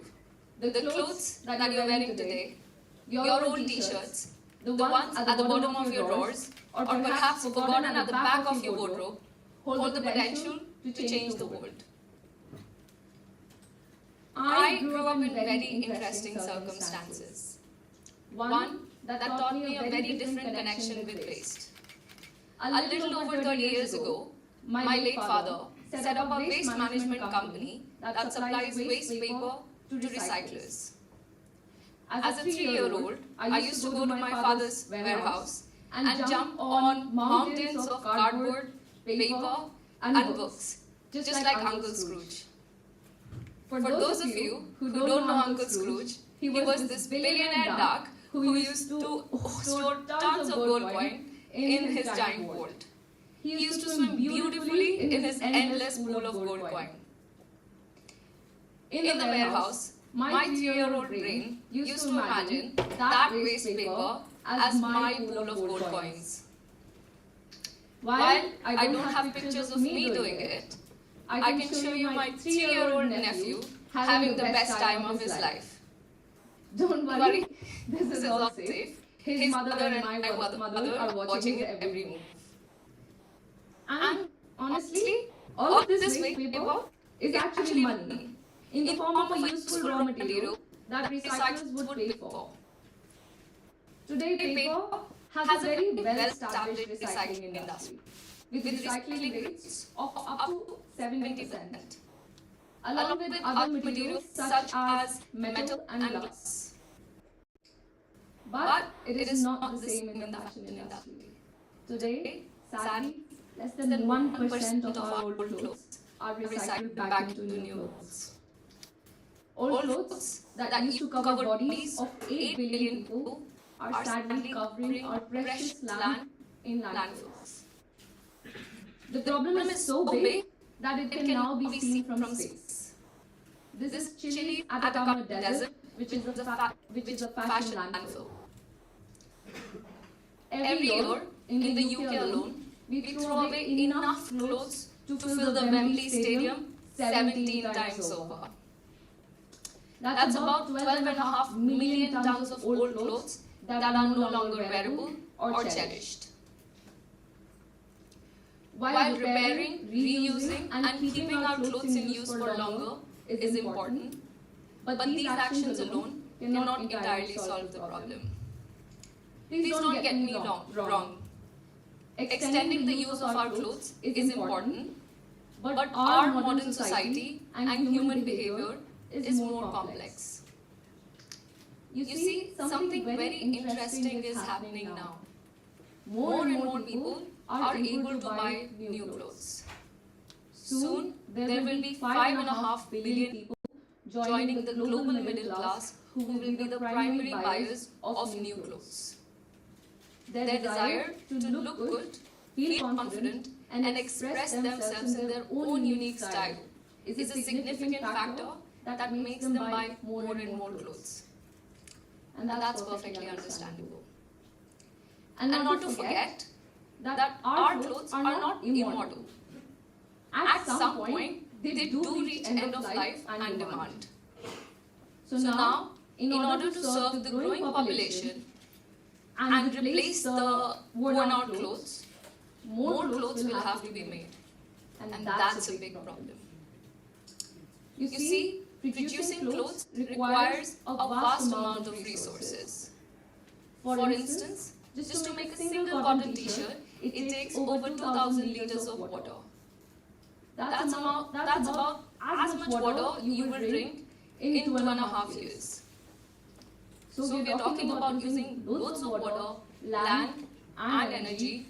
J: the clothes that you're wearing today, your old t-shirts, the ones at the bottom of your drawers, or perhaps forgotten at the back of your wardrobe, hold the potential to change the world? I grew up in very interesting circumstances. One that taught me a very different connection with waste. A little over 30 years ago, my late father set up a waste management company that supplies waste paper to recyclers. As a 3-year-old, I used to go to my father's warehouse and jump on mountains of cardboard, paper, and books, just like Uncle Scrooge. For those of you who don't know Uncle Scrooge, he was this billionaire duck who used to store tons of gold coin in his giant vault. He used to swim beautifully in his endless pool of gold coin. In the warehouse, my 3-year-old brain used to imagine that waste paper as my pool of gold coins. While I don't have pictures of me doing it, I can show you my 3-year-old nephew having the best time of his life. Don't worry, this is all safe. His mother and my mother are watching it every move. And honestly, all of this waste paper is actually money in the form of a useful raw material that recyclers would pay for. Today, paper has a very well-established recycling industry with recycling rates of up to 70%, along with other materials such as metal and glass. But it is not the same in the fashion industry. Today, sadly, less than 1% of our old clothes are recycled back into new clothes. Old clothes that used to cover bodies of 8 billion people are sadly covering our precious land in landfills. The problem is so big that it can now be seen from space. This is Chile's Atacama Desert, which is a fashion landfill. Every year, in the UK alone, we throw away enough clothes to fill the Wembley Stadium 17 times over. That's about 12.5 million tons of old clothes that are no longer wearable or cherished. While repairing, reusing, and keeping our clothes in use for longer is important, but these actions alone cannot entirely solve the problem. Please don't get me wrong. Extending the use of our clothes is important, but our modern society and human behavior is more complex. You see, something very interesting is happening now. More and more people are able to buy new clothes. Soon, there will be 5.5 billion people joining the global middle class who will be the primary buyers of new clothes. Their desire to look good, feel confident, and express themselves in their own unique style is a significant factor that makes them buy more and more clothes. And that's perfectly understandable. And not to forget that our clothes are not immortal. At some point, they do reach end of life and demand. So now, in order to serve the growing population and replace the worn-out clothes, more clothes will have to be made. And that's a big problem. You see, producing clothes requires a vast amount of resources. For instance, just to make a single cotton t-shirt, it takes over 2,000 liters of water. That's about as much water you will drink in 2.5 years. So we are talking about using loads of water, land, and energy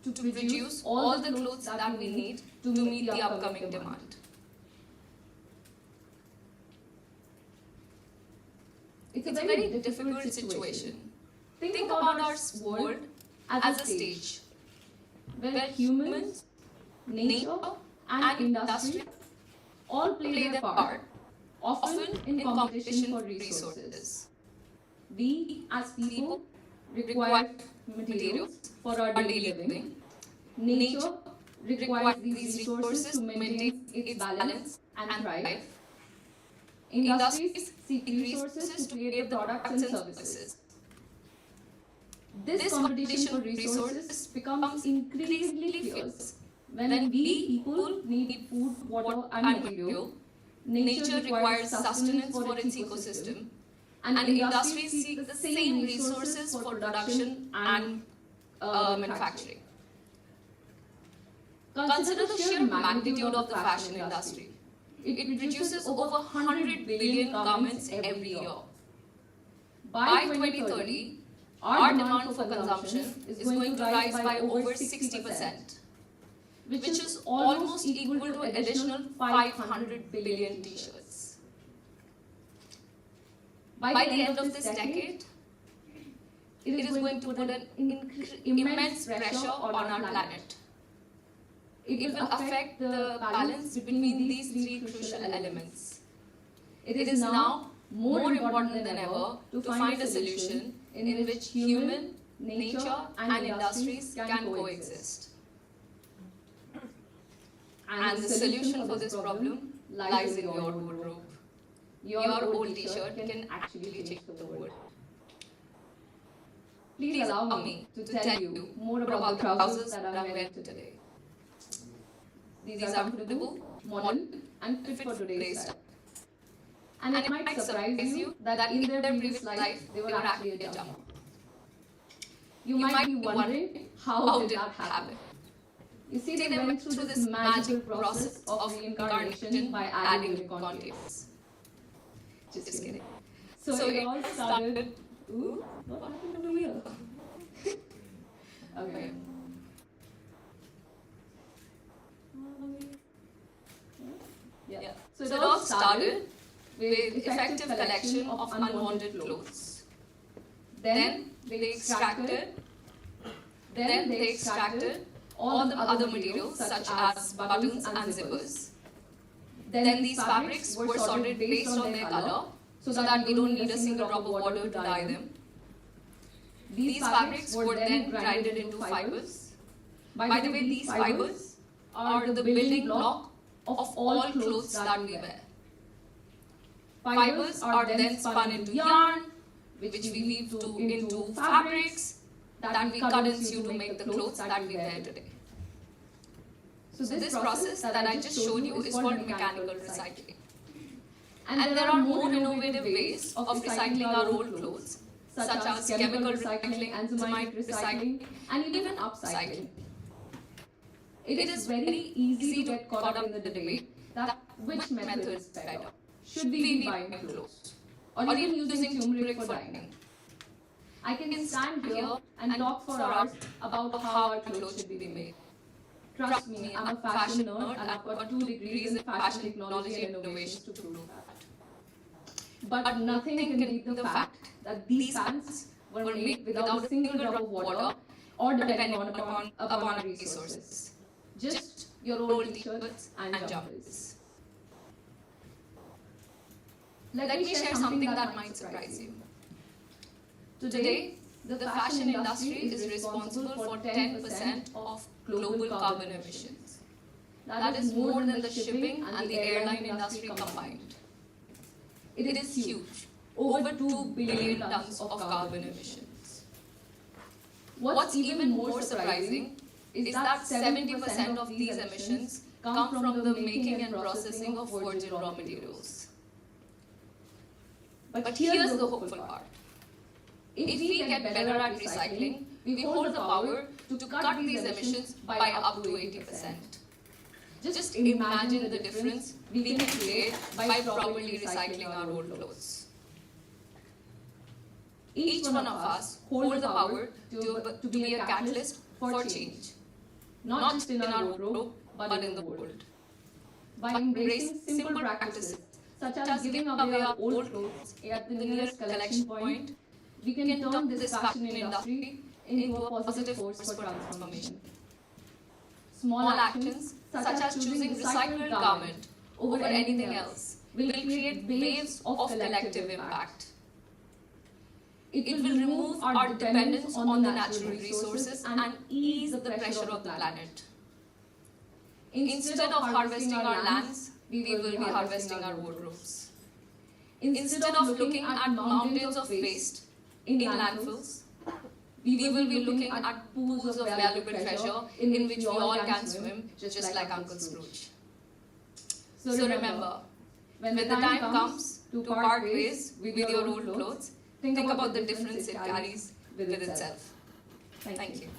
J: to produce all the clothes that we need to meet the upcoming demand. It's a very difficult situation. Think about our world as a stage where humans, nature, and industry all play their part, often in competition for resources. We, as people, require materials for our daily living. Nature requires these resources to maintain its balance and thrive. Industries seek resources to create the products and services. This competition for resources becomes increasingly fierce when we people need food, water, and material. Nature requires sustenance for its ecosystem, and industries seek the same resources for production and manufacturing. Consider the sheer magnitude of the fashion industry. It produces over 100 billion garments every year. By 2030, our demand for consumption is going to rise by over 60%, which is almost equal to an additional 500 billion t-shirts. By the end of this decade, it is going to put an immense pressure on our planet. It will affect the balance between these three crucial elements. It is now more important than ever to find a solution in which human, nature, and industries can coexist. And the solution for this problem lies in your wardrobe. Your old t-shirt can actually change the world. Please allow me to tell you more about the trousers that I'm wearing today. These are comfortable, modern, and fit for today's style. And it might surprise you that in their previous life, they were actually a jumper. You might be wondering, how did that happen? You see, they went through this magical process of reincarnation by adding unicorn tails. Just kidding. So it all started... Ooh, what happened to the wheel? Okay. Yeah. So it all started with effective collection of unwanted clothes. Then they extracted all the other materials such as buttons and zippers. Then these fabrics were sorted based on their color so that we don't need a single drop of water to dye them. These fabrics were then grinded into fibers. By the way, these fibers are the building block of all clothes that we wear. Fibers are then spun into yarn, which we weave into fabrics that we cut and sew to make the clothes that we wear today. So this process that I just showed you is called mechanical recycling. And there are more innovative ways of recycling our old clothes, such as chemical recycling, enzymatic recycling, and even upcycling. It is very easy to get caught up in the debate that which method is better. Should we be buying clothes or even using turmeric for dyeing? I can stand here and talk for hours about how our clothes should be made. Trust me, I'm a fashion nerd and I've got 2 degrees in fashion technology and innovations to prove that. But nothing can beat the fact that these pants were made without a single drop of water or depending upon our resources. Just your old t-shirts and jumpers. Let me share something that might surprise you. Today, the fashion industry is responsible for 10% of global carbon emissions. That is more than the shipping and the airline industry combined. it is huge, over 2 billion tons of carbon emissions. What's even more surprising is that 70% of these emissions come from the making and processing of virgin raw materials. But here's the hopeful part. If we get better at recycling, we hold the power to cut these emissions by up to 80%. Just imagine the difference we can create by properly recycling our old clothes. Each one of us hold the power to be a catalyst for change, not just in our wardrobe, but in the world. By embracing simple practices, such as giving away our old clothes at the nearest collection point, we can turn this fashion industry into a positive force for transformation. Small actions, such as choosing recycled garment over anything else, will create waves of collective impact. It will remove our dependence on the natural resources and ease the pressure of the planet. Instead of harvesting our lands, we will be harvesting our wardrobes. Instead of looking at mountains of waste in landfills, we will be looking at pools of valuable treasure in which we all can swim, just like Uncle Scrooge. So remember, when the time comes to part ways with your old clothes, think about the difference it carries with itself. Thank you.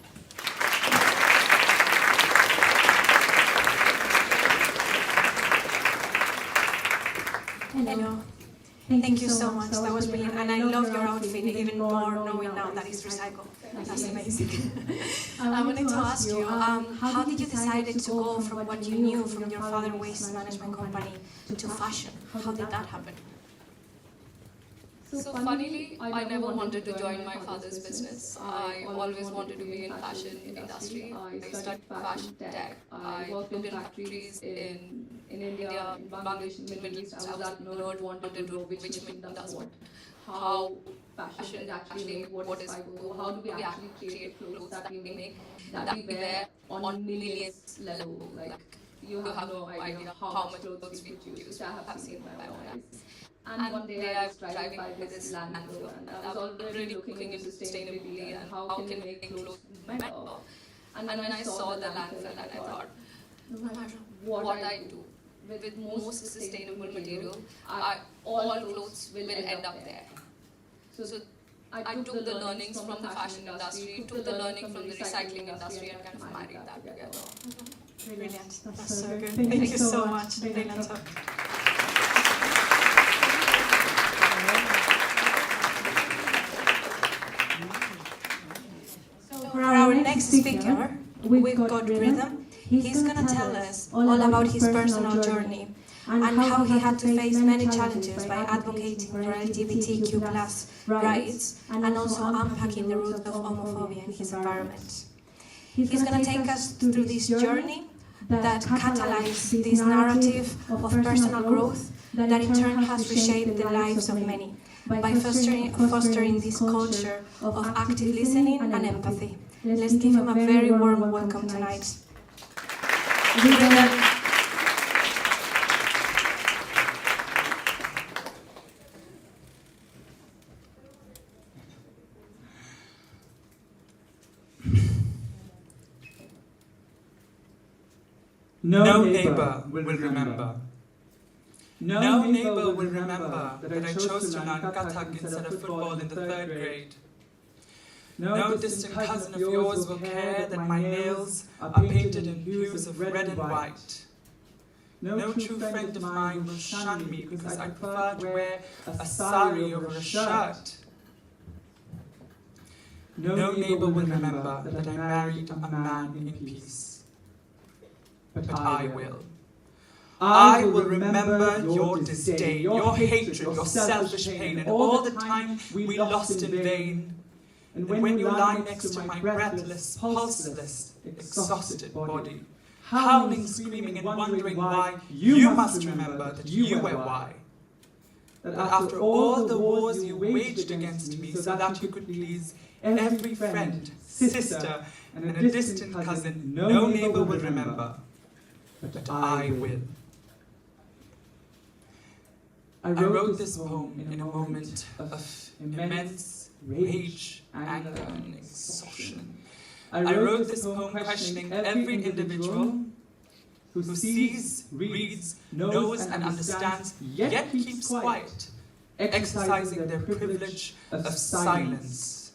E: Hello. Thank you so much. That was brilliant. And I love your outfit even more knowing now that it's recycled. That's amazing. I wanted to ask you, how did you decide to go from what you knew from your father's waste management company to fashion? How did that happen?
J: So funnily, I never wanted to join my father's business. I always wanted to be in fashion industry. I studied fashion tech. I worked in factories in India, in Bangladesh, in the Middle East. I was that nerd, wanted to know which machine does what, how fashion is actually made, what is FIFO, how do we actually create clothes that we make, that we wear on millions level. Like, you have no idea how much clothes we produce, which I have seen by my own eyes. And one day I was driving by this landfill and I was already looking into sustainability and how can we make clothes better. And when I saw the landfill and I thought, no matter what I do with most sustainable material, all clothes will end up there. So I took the learnings from the fashion industry, took the learning from the recycling industry and kind of married that together.
E: Brilliant. That's so good. Thank you so much. Brilliant talk. For our next speaker, we've got Rhythm. He's going to tell us all about his personal journey and how he had to face many challenges by advocating for LGBTQ+ rights and also unpacking the roots of homophobia in his environment. He's going to take us through this journey that catalyzed this narrative of personal growth that in turn has reshaped the lives of many by fostering this culture of active listening and empathy. Let's give him a very warm welcome tonight.
K: No neighbor will remember. No neighbor will remember that I chose to learn Kathak instead of football in the 3rd grade. No distant cousin of yours will care that my nails are painted in hues of red and white. No true friend of mine will shun me because I prefer to wear a sari over a shirt. No neighbor will remember that I married a man in peace. But I will. I will remember your disdain, your hatred, your selfish pain, and all the time we lost in vain. And when you lie next to my breathless, pulseless, exhausted body, howling, screaming, and wondering why, you must remember that you were why. That after all the wars you waged against me so that you could please every friend, sister, and a distant cousin, no neighbor will remember. But I will. I wrote this poem in a moment of immense rage, anger, and exhaustion. I wrote this poem questioning every individual who sees, reads, knows, and understands, yet keeps quiet, exercising their privilege of silence.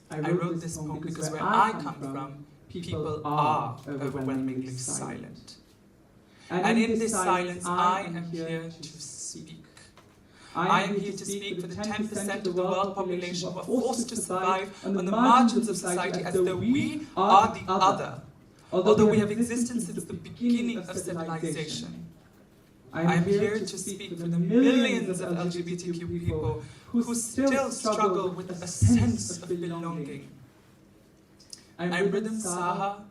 K: I wrote this poem because where I come from, people are overwhelmingly silent. And in this silence, I am here to speak. I am here to speak for the 10% of the world population who are forced to survive on the margins of society as though we are the other, although we have existed since the beginning of civilization. I am here to speak for the millions of LGBTQ people who still struggle with a sense of belonging. I'm Rhythm Saha,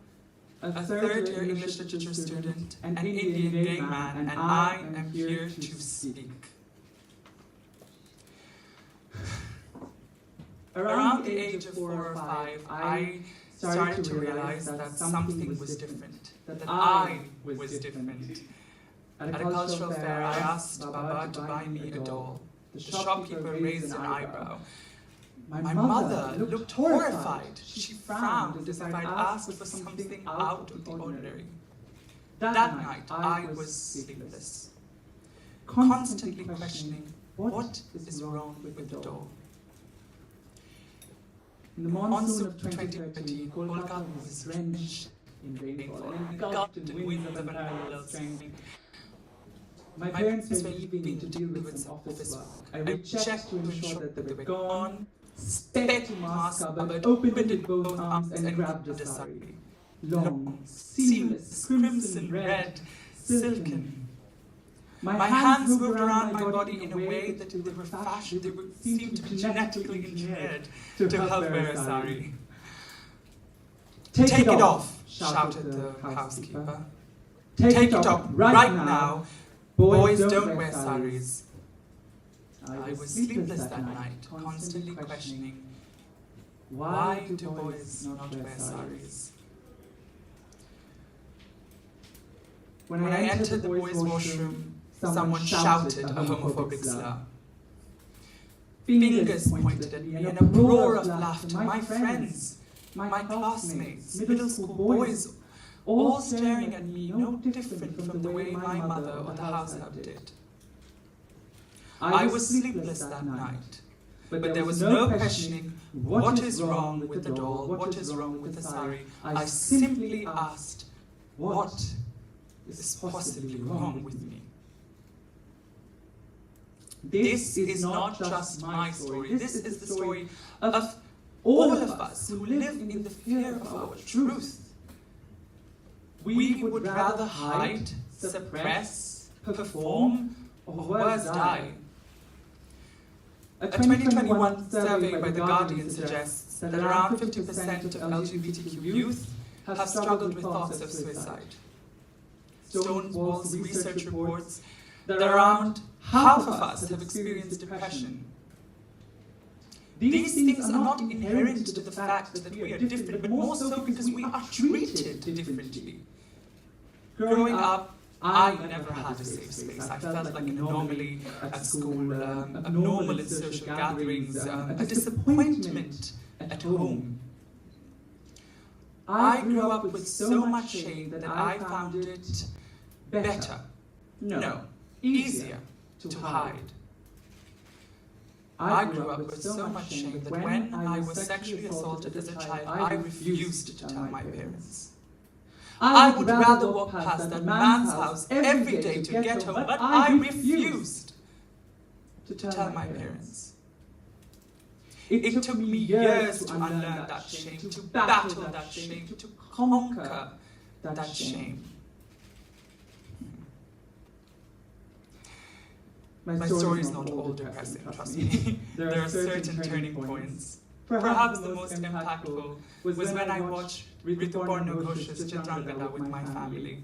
K: a third-year English literature student, an Indian gay man, and I am here to speak. Around the age of 4 or 5, I started to realize that something was different, that I was different. At a cultural fair, I asked Baba to buy me a doll. The shopkeeper raised an eyebrow. My mother looked horrified. She frowned as if I'd asked for something out of the ordinary. That night, I was sleepless, constantly questioning what is wrong with the doll. In the monsoon of 2013, Kolkata was drenched in rainfall and engulfed in winds of unparalleled strength. My parents were leaving to deal with some office work. I checked to ensure that they were gone, sped to Ma's cupboard, opened it with both arms and grabbed a sari. Long, seamless, crimson red, silken. My hands moved around my body in a way that they were fashioned, they seemed to be genetically engineered to help wear a sari. Take it off, shouted the housekeeper. Take it off right now. Boys don't wear saris. I was sleepless that night, constantly questioning, why do boys not wear saris? When I entered the boys' washroom, someone shouted a homophobic slur. Fingers pointed at me and a roar of laughter. My friends, my classmates, middle school boys, all staring at me no different from the way my mother or the house help did. I was sleepless that night, but there was no questioning what is wrong with the doll, what is wrong with the sari. I simply asked, what is possibly wrong with me? This is not just my story, this is the story of all of us who live in the fear of our truth. We would rather hide, suppress, perform, or worse die. A 2021 survey by The Guardian suggests that around 50% of LGBTQ youth have struggled with thoughts of suicide. Stonewall's research reports that around half of us have experienced depression. These things are not inherent to the fact that we are different, but more so because we are treated differently. Growing up, I never had a safe space. I felt like an anomaly at school, abnormal in social gatherings, a disappointment at home. I grew up with so much shame that I found it better, no, easier to hide. I grew up with so much shame that when I was sexually assaulted as a child, I refused to tell my parents. I would rather walk past that man's house every day to get home, but I refused to tell my parents. It took me years to unlearn that shame, to battle that shame, to conquer that shame. My story is not all depressing, trust me. There are certain turning points. Perhaps the most impactful was when I watched Rituparno Ghosh's Chitrangada with my family.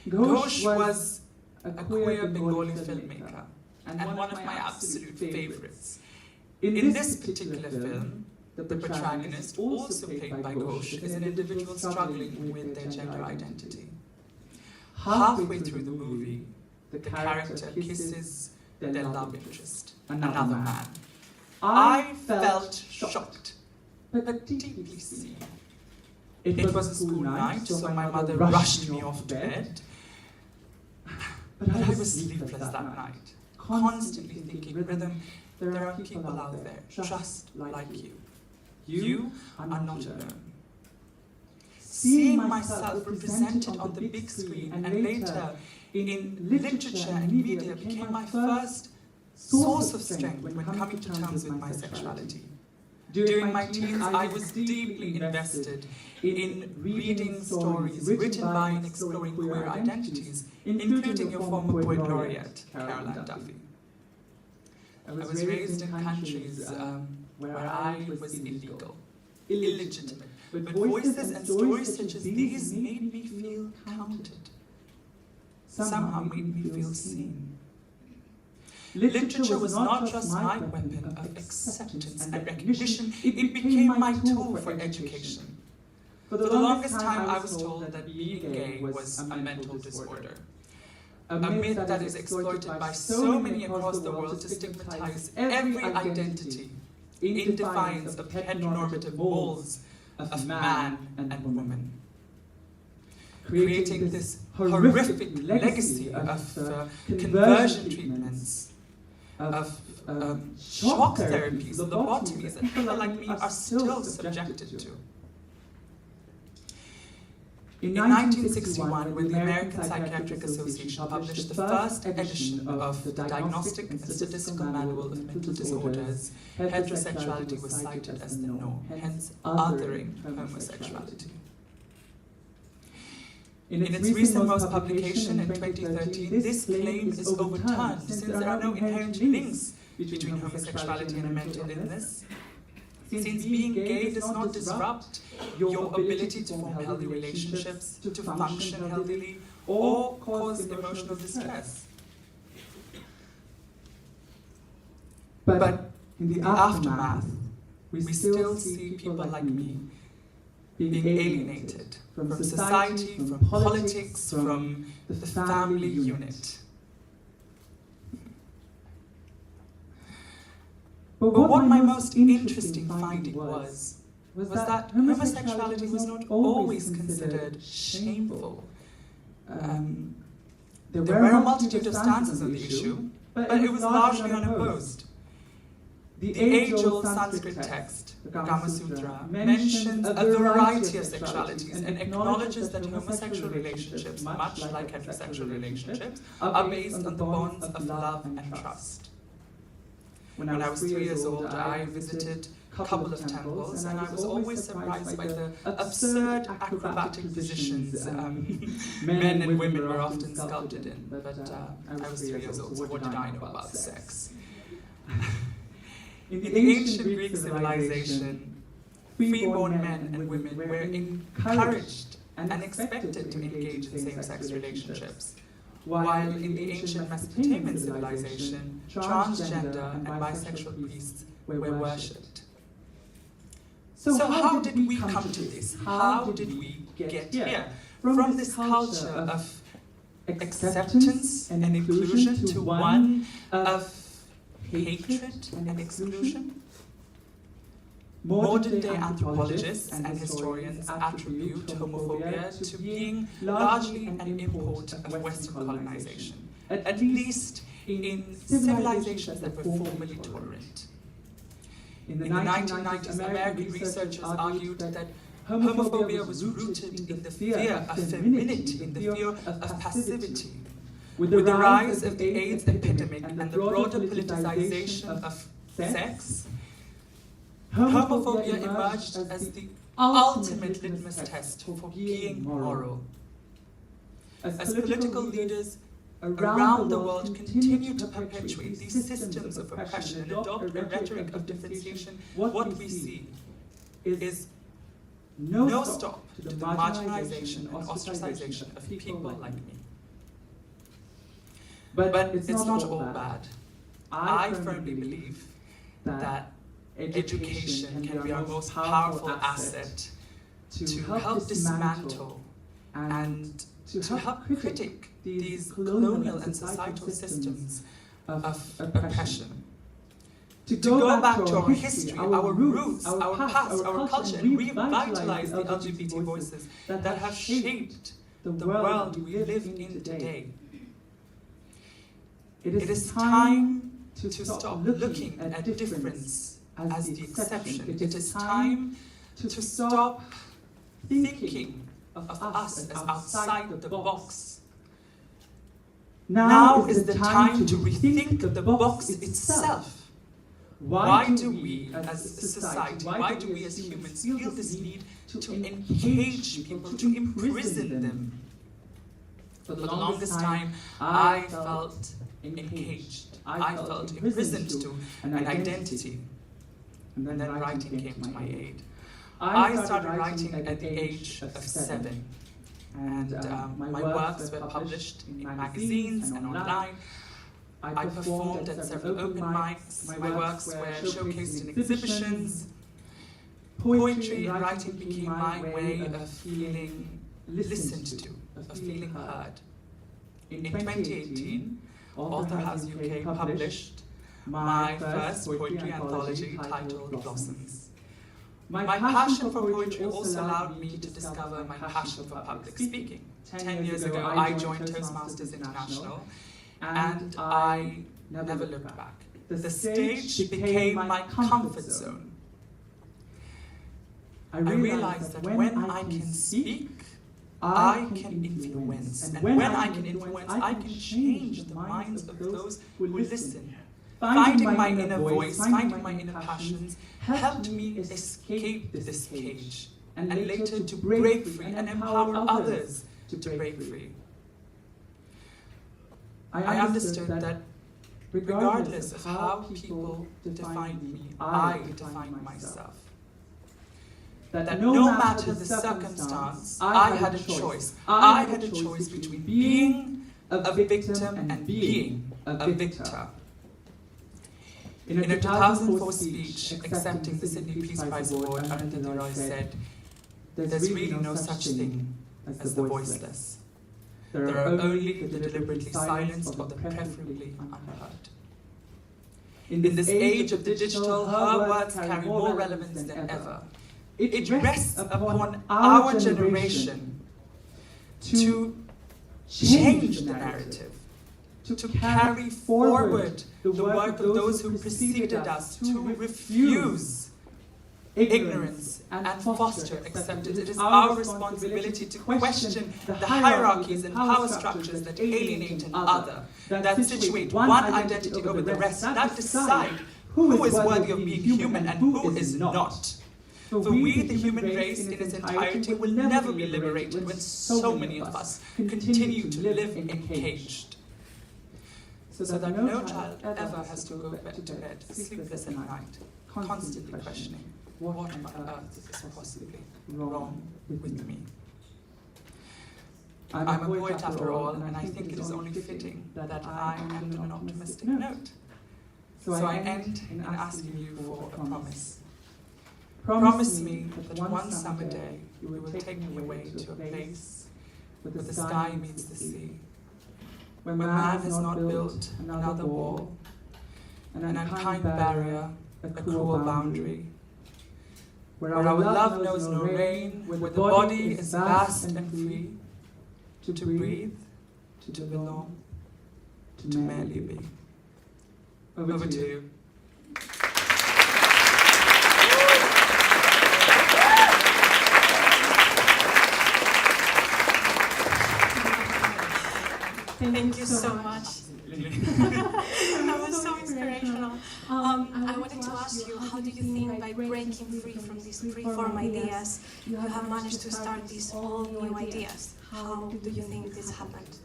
K: Ghosh was a queer Bengali filmmaker and one of my absolute favorites. In this particular film, the protagonist, also played by Ghosh, is an individual struggling with their gender identity. Halfway through the movie, the character kisses their love interest, another man. I felt shocked, but deeply seen. It was a school night, so my mother rushed me off to bed. But I was sleepless that night, constantly thinking, Rhythm, there are people out there just like you. You are not alone. Seeing myself represented on the big screen and later in literature and media became my first source of strength when coming to terms with my sexuality. During my teens, I was deeply invested in reading stories written by and exploring queer identities, including your former poet laureate, Caroline Duffy. I was raised in countries where I was illegal, illegitimate, but voices and stories such as these made me feel counted, somehow made me feel seen. Literature was not just my weapon of acceptance and recognition, it became my tool for education. For the longest time, I was told that being gay was a mental disorder, a myth that is exploited by so many across the world to stigmatize every identity in defiance of heteronormative molds of man and woman, creating this horrific legacy of conversion treatments, of shock therapies, lobotomies that people like me are still subjected to. In 1961, when the American Psychiatric Association published the first edition of the Diagnostic and Statistical Manual of Mental Disorders, heterosexuality was cited as the norm, hence othering homosexuality. In its recent publication in 2013, this claim is overturned since there are no inherent links between homosexuality and a mental illness. Since being gay does not disrupt your ability to form healthy relationships, to function healthily, or cause emotional distress. But in the aftermath, we still see people like me being alienated from society, from politics, from the family unit. But what my most interesting finding was that homosexuality was not always considered shameful. There were a multitude of stances on the issue, but it was largely unopposed. The age-old Sanskrit text, the Kama Sutra, mentions a variety of sexualities and acknowledges that homosexual relationships, much like heterosexual relationships, are based on the bonds of love and trust. When I was 3 years old, I visited a couple of temples, and I was always surprised by the absurd acrobatic positions men and women were often sculpted in. But I was 3 years old, so what did I know about sex? In the ancient Greek civilization, freeborn men and women were encouraged and expected to engage in same-sex relationships, while in the ancient Mesopotamian civilization, transgender and bisexual priests were worshipped. So how did we come to this? How did we get here? From this culture of acceptance and inclusion to one of hatred and exclusion? Modern-day anthropologists and historians attribute homophobia to being largely an import of Western colonization, at least in civilizations that were formerly tolerant. In the 1990s, American researchers argued that homophobia was rooted in the fear of femininity, in the fear of passivity. With the rise of the AIDS epidemic and the broader politicization of sex, homophobia emerged as the ultimate litmus test for being moral. As political leaders around the world continue to perpetuate these systems of oppression and adopt a rhetoric of differentiation, what we see is no stop to the marginalization and ostracization of people like me. But it's not all bad. I firmly believe that education can be our most powerful asset to help dismantle and to help critique these colonial and societal systems of oppression. To go back to our history, our roots, our past, our culture, and revitalize the LGBT voices that have shaped the world we live in today. It is time to stop looking at difference as the exception. It is time to stop thinking of us as outside the box. Now is the time to rethink the box itself. Why do we as a society, why do we as humans feel this need to encage people, to imprison them? For the longest time, I felt encaged. I felt imprisoned to an identity. And then writing came to my aid. I started writing at the age of 7. And my works were published in magazines and online. I performed at several open mics. My works were showcased in exhibitions. Poetry and writing became my way of feeling listened to, of feeling heard. In 2018, Author House UK published my first poetry anthology titled Blossoms. My passion for poetry also allowed me to discover my passion for public speaking. 10 years ago, I joined Toastmasters International, and I never looked back. The stage became my comfort zone. I realized that when I can speak, I can influence. And when I can influence, I can change the minds of those who listen. Finding my inner voice, finding my inner passions, helped me escape this cage, and later to break free and empower others to break free. I understood that regardless of how people defined me, I defined myself. That no matter the circumstance, I had a choice. I had a choice between being a victim and being a victor. In a 2004 speech accepting the Sydney Peace Prize Award, Arundhati Roy said, "There's really no such thing as the voiceless. There are only the deliberately silenced or the preferably unheard." In this age of digital, her words carry more relevance than ever. It rests upon our generation to change the narrative, to carry forward the work of those who preceded us, to refuse ignorance and foster acceptance. It is our responsibility to question the hierarchies and power structures that alienate another, that situate one identity over the rest, that decide who is worthy of being human and who is not. For we, the human race in its entirety, will never be liberated when so many of us continue to live encaged. So that no child ever has to go to bed sleepless at night, constantly questioning, what on earth is possibly wrong with me? I'm a poet after all, and I think it is only fitting that I end on an optimistic note. So I end in asking you for a promise. Promise me that one summer day you will take me away to a place where the sky meets the sea, where man has not built another wall, an unkind barrier, a cruel boundary, where our love knows no rain, where the body is vast and free, to breathe, to belong, to merely be. Over to you.
E: Thank you so much. That was so inspirational. I wanted to ask you, how do you think by breaking free from these free-form ideas, you have managed to start these all new ideas? How do you think this happened?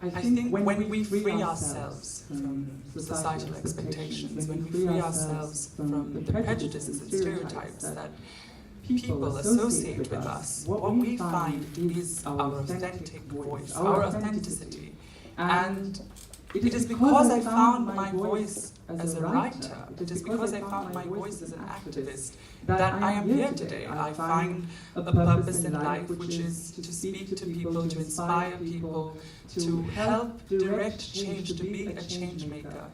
K: I think when we free ourselves from societal expectations, when we free ourselves from the prejudices and stereotypes that people associate with us, what we find is our authentic voice, our authenticity. And It is because I found my voice as a writer, it is because I found my voice as an activist that I am here today. I find a purpose in life, which is to speak to people, to inspire people, to help direct change, to be a change maker.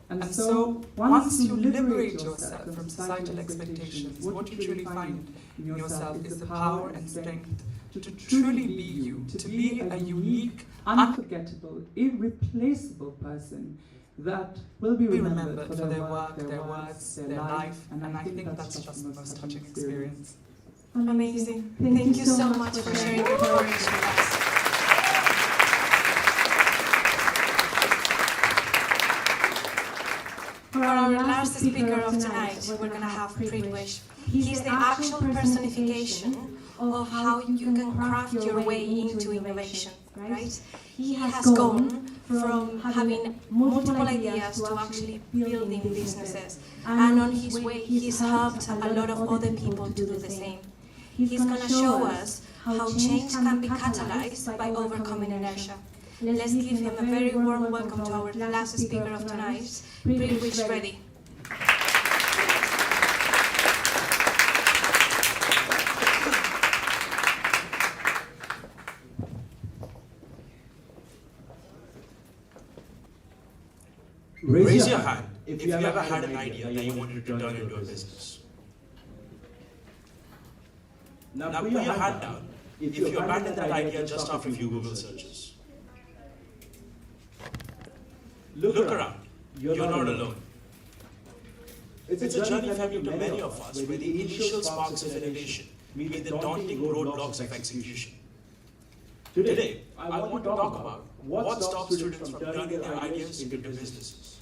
K: And so, once you liberate yourself from societal expectations, what you truly find in yourself is the power and strength to truly be you, to be a unique, unforgettable, irreplaceable person that will be remembered for their work, their words, their life, and I think that's just the most touching experience.
E: Amazing. Thank you so much for sharing your stories with us. For our last speaker of tonight, we're going to have Privilege. He's the actual personification of how you can craft your way into innovation, right? He has gone from having multiple ideas to actually building businesses. And on his way, he's helped a lot of other people to do the same. He's going to show us how change can be catalyzed by overcoming inertia. Let's give him a very warm welcome to our last speaker of tonight, Privilege Ready.
L: Raise your hand if you ever had an idea that you wanted to turn into a business. Now put your hand down if you abandoned that idea just after a few Google searches. Look around. You're not alone. It's a journey familiar to many of us where the initial sparks of innovation meet the daunting roadblocks of execution. Today, I want to talk about what stops students from turning their ideas into businesses.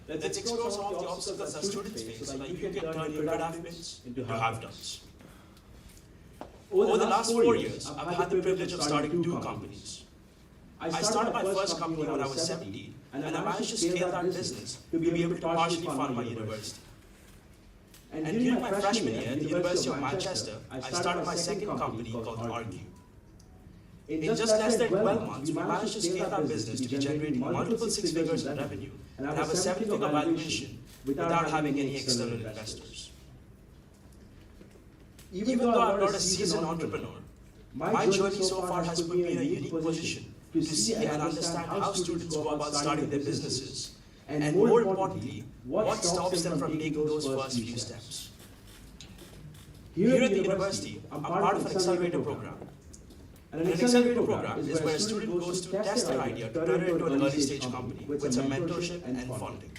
L: Let's explore some of the obstacles that students face so that you can turn your have-beens into have-dones. Over the last 4 years, I've had the privilege of starting 2 companies. I started my first company when I was 17, and I managed to scale that business to be able to partially fund my university. And during my freshman year at the University of Manchester, I started my second company called Argue. In just less than 12 months, we managed to scale that business to be generating multiple 6 figures in revenue and have a 7-figure valuation without having any external investors. Even though I'm not a seasoned entrepreneur, my journey so far has put me in a unique position to see and understand how students go about starting their businesses, and more importantly, what stops them from taking those first few steps. Here at the university, I'm part of an accelerator program. And an accelerator program is where a student goes to test their idea to turn it into an early stage company with some mentorship and funding.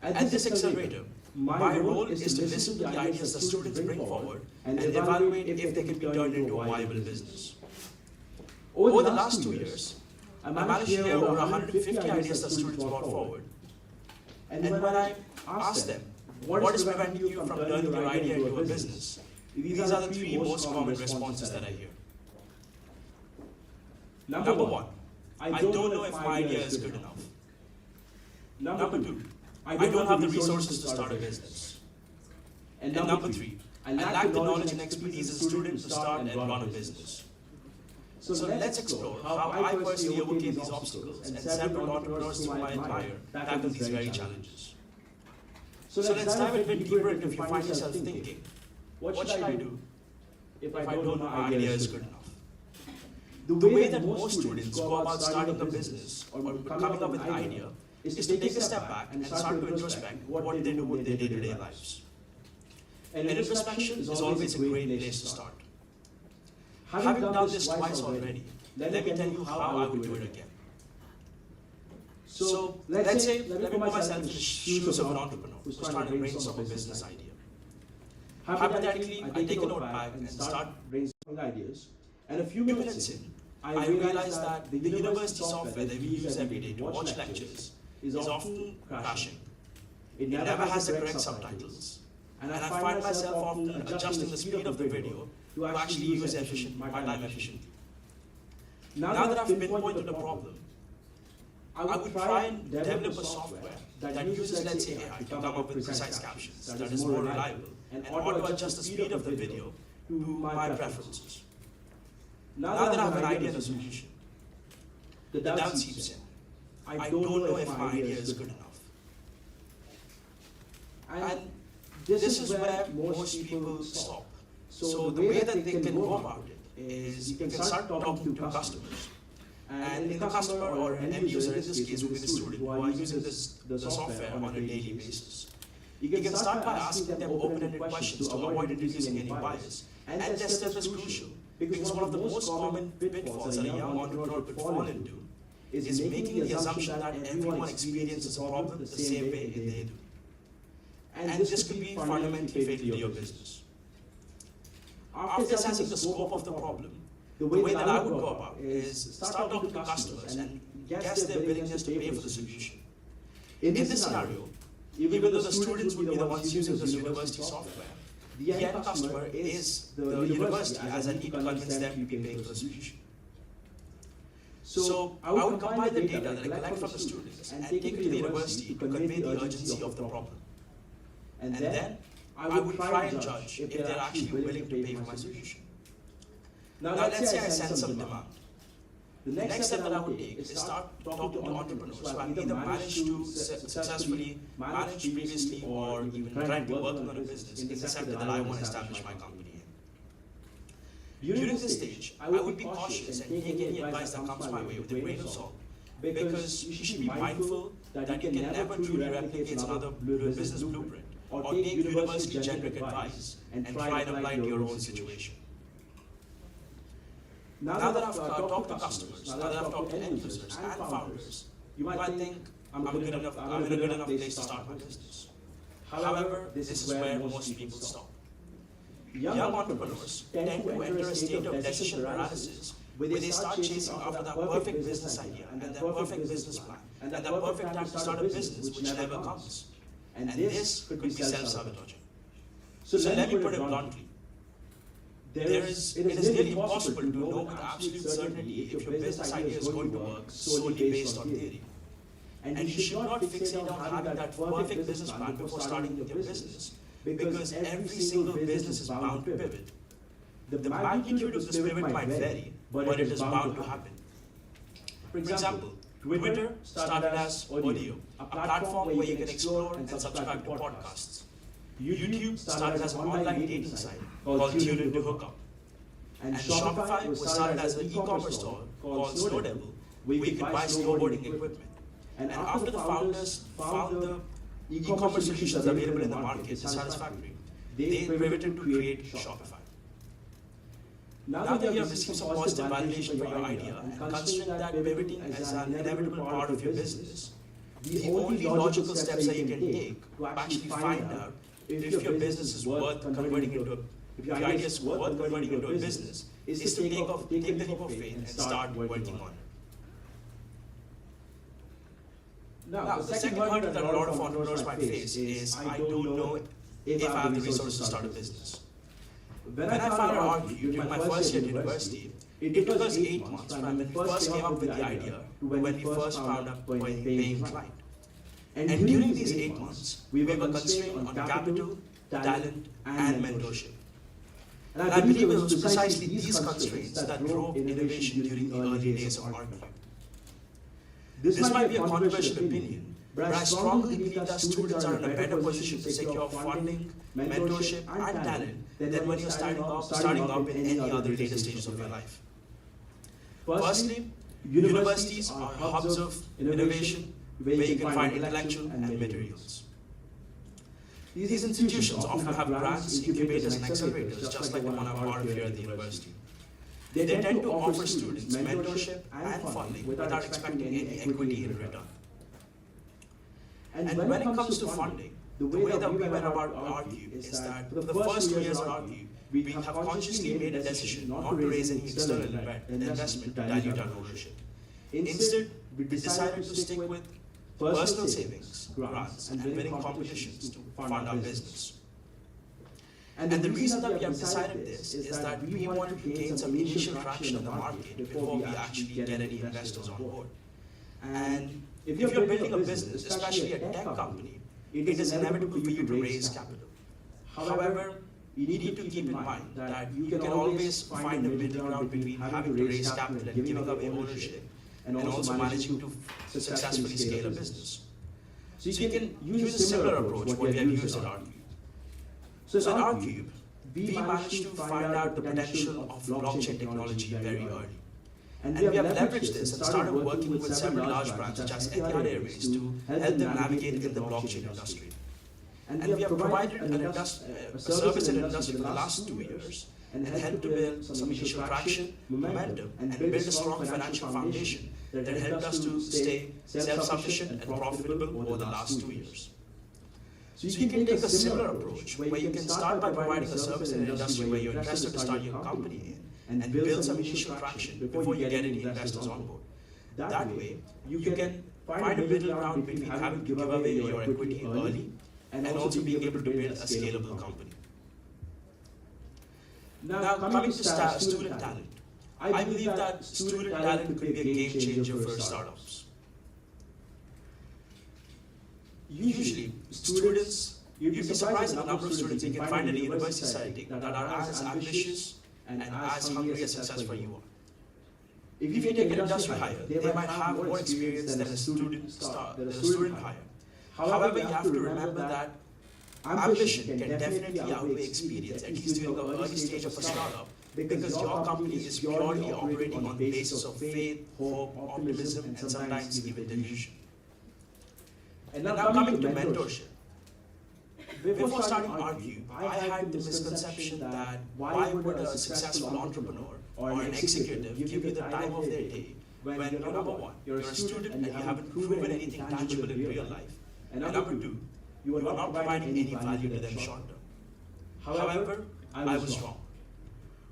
L: At this accelerator, my role is to listen to the ideas that students bring forward and evaluate if they can be turned into a viable business. Over the last 2 years, I managed to hear over 150 ideas that students brought forward. And when I asked them, what is preventing you from turning your idea into a business? These are the 3 most common responses that I hear. Number 1, I don't know if my idea is good enough. Number 2, I don't have the resources to start a business. And number 3, I lack the knowledge and expertise as a student to start and run a business. So let's explore how I personally overcame these obstacles and several entrepreneurs through my empire tackle these very challenges. So let's dive a bit deeper into if you find yourself thinking, what should I do if I don't know my idea is good enough? The way that most students go about starting a business or coming up with an idea is to take a step back and start to introspect what they do in their day-to-day lives. And introspection is always a great place to start. Having done this twice already, let me tell you how I would do it again. So let me put myself in the shoes of an entrepreneur who's trying to brainstorm a business idea. Hypothetically, I take a notepad and start brainstorming ideas, and a few minutes in, I realize that the university software that we use every day to watch lectures is often crashing. It never has the correct subtitles, and I find myself often adjusting the speed of the video to actually use my time efficiently. Now that I've pinpointed the problem, I would try and develop a software that uses, let's say, AI to come up with precise captions that is more reliable and auto adjust the speed of the video to my preferences. Now that I have an idea and a solution, the doubt seeps in. I don't know if my idea is good enough. And this is where most people stop. So the way that they can go about it is you can start talking to customers. And in the customer or an end user, in this case, would be the student who are using the software on a daily basis. You can start by asking them open-ended questions to avoid introducing any bias. And this step is crucial because one of the most common pitfalls that a young entrepreneur could fall into is making the assumption that everyone experiences a problem the same way they do. And this could be fundamentally fatal to your business. After assessing the scope of the problem, the way that I would go about is start talking to customers and guess their willingness to pay for the solution. In this scenario, even though the students would be the ones using this university software, the end customer is the university, as I need to convince them to be paying for the solution. So I would compile the data that I collect from the students and take it to the university to convey the urgency of the problem. And then I would try and judge if they're actually willing to pay for my solution. Now let's say I sense some demand. The next step that I would take is start talking to entrepreneurs who have either managed to successfully manage previously or even currently working on a business in the sector that I want to establish my company in. During this stage, I would be cautious and take any advice that comes my way with a grain of salt, because you should be mindful that you can never truly replicate another business blueprint or take university-generic advice and try and apply it to your own situation. Now that I've talked to customers, now that I've talked to end users and founders, you might think I'm in a good enough place to start my business. However, this is where most people stop. Young entrepreneurs tend to enter a state of decision paralysis where they start chasing after that perfect business idea and that perfect business plan and that perfect time to start a business which never comes. And this could be self-sabotaging. So let me put it bluntly. It is nearly impossible to know with absolute certainty if your business idea is going to work solely based on theory. And you should not fixate on having that perfect business plan before starting with your business, because every single business is bound to pivot. The magnitude of this pivot might vary, but it is bound to happen. For example, Twitter started as audio, a platform where you can explore and subscribe to podcasts. YouTube started as an online dating site called Tune In to Hook Up. And Shopify was started as an e-commerce store called Snowdevil, where you could buy snowboarding equipment. And after the founders found the e-commerce solutions available in the market satisfactory, they pivoted to create Shopify. Now that you have received some positive validation for your idea, and considering that pivoting is an inevitable part of your business, the only logical steps that you can take to actually find out if your business is worth converting into a, if your idea is worth converting into a business, is to take the leap of faith and start working on it. Now, the second hurdle that a lot of entrepreneurs might face is I don't know if I have the resources to start a business. When I found argue during my first year at university, it took us 8 months from when we first came up with the idea to when we first found a paying client. And during these 8 months, we were constrained on capital, talent, and mentorship. And I believe it was precisely these constraints that drove innovation during the early days of Argue. This might be a controversial opinion, but I strongly believe that students are in a better position to secure funding, mentorship, and talent than when you're starting up in any other later stages of your life. Firstly, universities are hubs of innovation where you can find intellectual and materials. These institutions often have grants, incubators, and accelerators, just like the one I'm part of here at the university. They tend to offer students mentorship and funding without expecting any equity in return. And when it comes to funding, the way that we went about Argue is that for the first 2 years of Argue, we have consciously made a decision not to raise any external investment to dilute our ownership. Instead, we decided to stick with personal savings, grants, and winning competitions to fund our business. And the reason that we have decided this is that we wanted to gain some initial traction in the market before we actually get any investors on board. And if you're building a business, especially a tech company, it is inevitable for you to raise capital. However, you need to keep in mind that you can always find a middle ground between having to raise capital and giving away ownership, and also managing to successfully scale a business. So you can use a similar approach what we have used at RCube. So at RCube, we managed to find out the potential of blockchain technology very early. And we have leveraged this and started working with several large brands such as Etihad Airways to help them navigate in the blockchain industry. And we have provided a service in the industry for the last 2 years and helped to build some initial traction, momentum, and build a strong financial foundation that helped us to stay self-sufficient and profitable over the last 2 years. So you can take a similar approach where you can start by providing a service in an industry where you're interested to start your company in and build some initial traction before you get any investors on board. That way, you can find a middle ground between having to give away your equity early and also being able to build a scalable company. Now coming to student talent, I believe that student talent could be a game changer for startups. Usually, students, you'd be surprised at the number of students you can find in a university setting that are as ambitious and as hungry as successful you are. If you take an industry hire, they might have more experience than a student hire. However, you have to remember that ambition can definitely outweigh experience, at least during the early stage of a startup, because your company is purely operating on the basis of faith, hope, optimism, and sometimes even delusion. And now coming to mentorship. Before starting RCube, I had the misconception that why would a successful entrepreneur or an executive give you the time of their day when you're number one, you're a student and you haven't proven anything tangible in real life, and number two, you are not providing any value to them short term. However, I was wrong.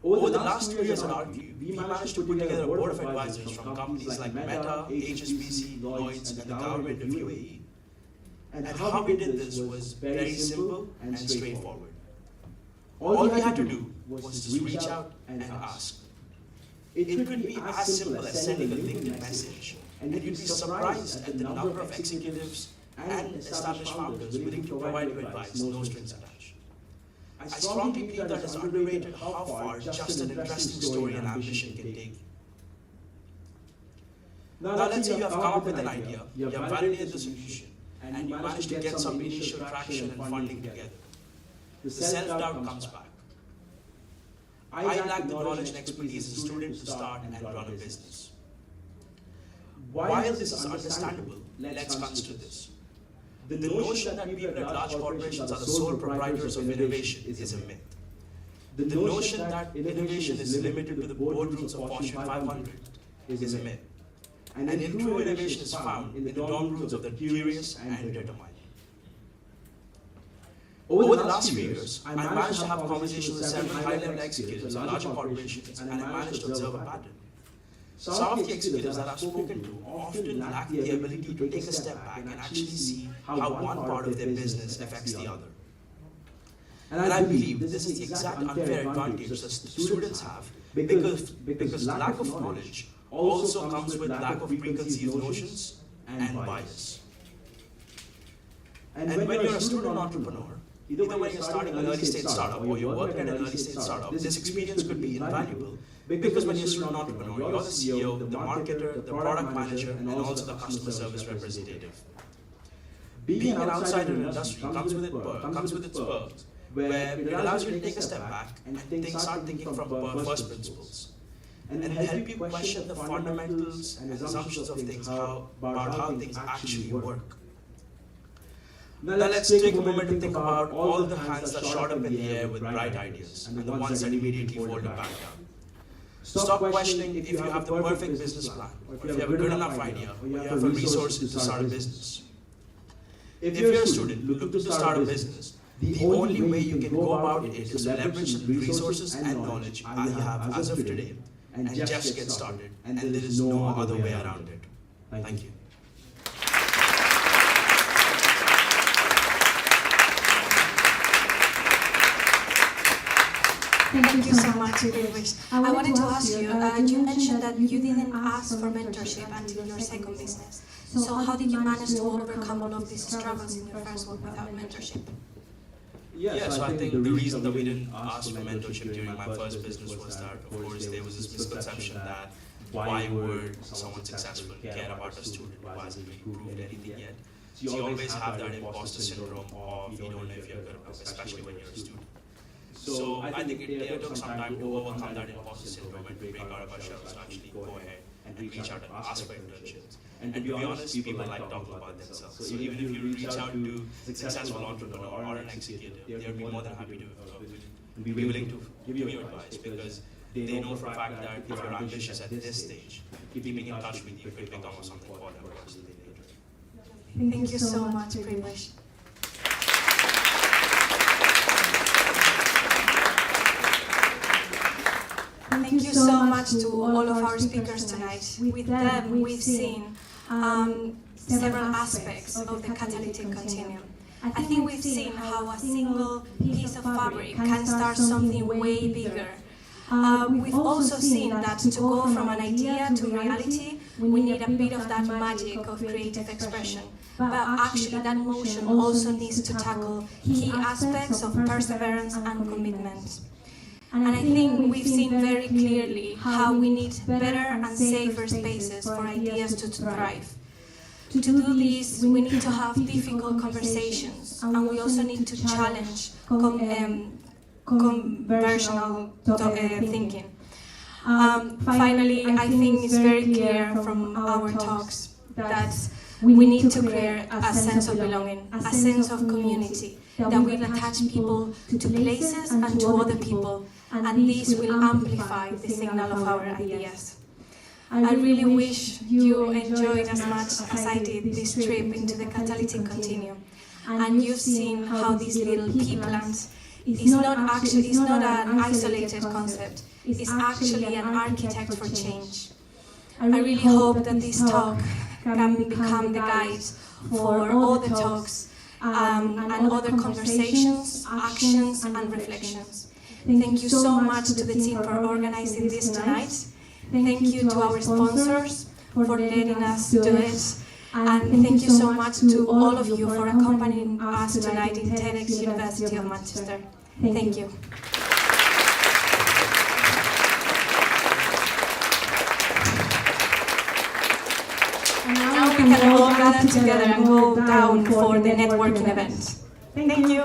L: Over the last 2 years at RCube, we managed to put together a board of advisors from companies like Meta, HSBC, Lloyds, and the government of UAE. And how we did this was very simple and straightforward. All we had to do was just reach out and ask. It could be as simple as sending a LinkedIn message, and you'd be surprised at the number of executives and established founders willing to provide you advice, no strings attached. I strongly believe that it's underrated how far just an interesting story and ambition can take you. Now let's say you have come up with an idea, you have validated the solution, and you manage to get some initial traction and funding together. The self-doubt comes back. I lack the knowledge and expertise as a student to start and run a business. While this is understandable, let's consider this. The notion that people at large corporations are the sole proprietors of innovation is a myth. The notion that innovation is limited to the boardrooms of Fortune 500 is a myth. And true innovation is found in the dorm rooms of the curious and determined. Over the last few years, I managed to have conversations with several high-level executives in larger corporations, and I managed to observe a pattern. Some of the executives that I've spoken to often lack the ability to take a step back and actually see how one part of their business affects the other. And I believe this is the exact unfair advantage that students have because lack of knowledge also comes with lack of preconceived notions and bias. And when you're a student entrepreneur, either when you're starting an early stage startup or you're working at an early stage startup, this experience could be invaluable because when you're a student entrepreneur, you're the CEO, the marketer, the product manager, and also the customer service representative. Being an outsider in an industry comes with its perks, where it allows you to take a step back and start thinking from first principles, and help you question the fundamentals and assumptions of things, about how things actually work. Now let's take a moment to think about all the hands that shot up in the air with bright ideas, and the ones that immediately folded back down. Stop questioning if you have the perfect business plan, or if you have a good enough idea, or you have the resources to start a business. If you're a student looking to start a business, the only way you can go about it is to leverage the resources and knowledge you have as of today, and just get started, and there is no other way around it. Thank you.
E: Thank you so much, Davis. I wanted to ask you, you mentioned that you didn't ask for mentorship until your second business. So how did you manage to overcome all of these struggles in your first one without mentorship?
L: Yeah, so I think the reason that we didn't ask for mentorship during my first business was that, of course, there was this misconception that why would someone successful care about a student who hasn't improved anything yet? So you always have that imposter syndrome of you don't know if you're good enough, especially when you're a student. So I think it took some time to overcome that imposter syndrome and break out of our shells to actually go ahead and reach out and ask for internships. And to be honest, people like talking about themselves. So even if you reach out to a successful entrepreneur or an executive, they'll be more than happy to be willing to give you advice because they know for a fact that if you're ambitious at this stage, keeping in touch with you could become something for them personally later.
E: Thank you so much, Privish. Thank you so much to all of our speakers tonight. With them, we've seen several aspects of the catalytic continuum. I think we've seen how a single piece of fabric can start something way bigger. We've also seen that to go from an idea to reality, we need a bit of that magic of creative expression. But actually, that motion also needs to tackle key aspects of perseverance and commitment. And I think we've seen very clearly how we need better and safer spaces for ideas to thrive. To do this, we need to have difficult conversations, and we also need to challenge conversational thinking. Finally, I think it's very clear from our talks that we need to create a sense of belonging, a sense of community, that will attach people to places and to other people, and this will amplify the signal of our ideas. I really wish you enjoyed as much as I did this trip into the Catalytic Continuum, and you've seen how these little pea plants is not an isolated concept, it's actually an architect for change. I really hope that this talk can become the guide for all the talks and other conversations, actions and reflections. Thank you so much to the team for organizing this tonight. Thank you to our sponsors for letting us do it. And thank you so much to all of you for accompanying us tonight in TEDxUniversity of Manchester. Thank you. And now we can all gather together and go down for the networking event. Thank you.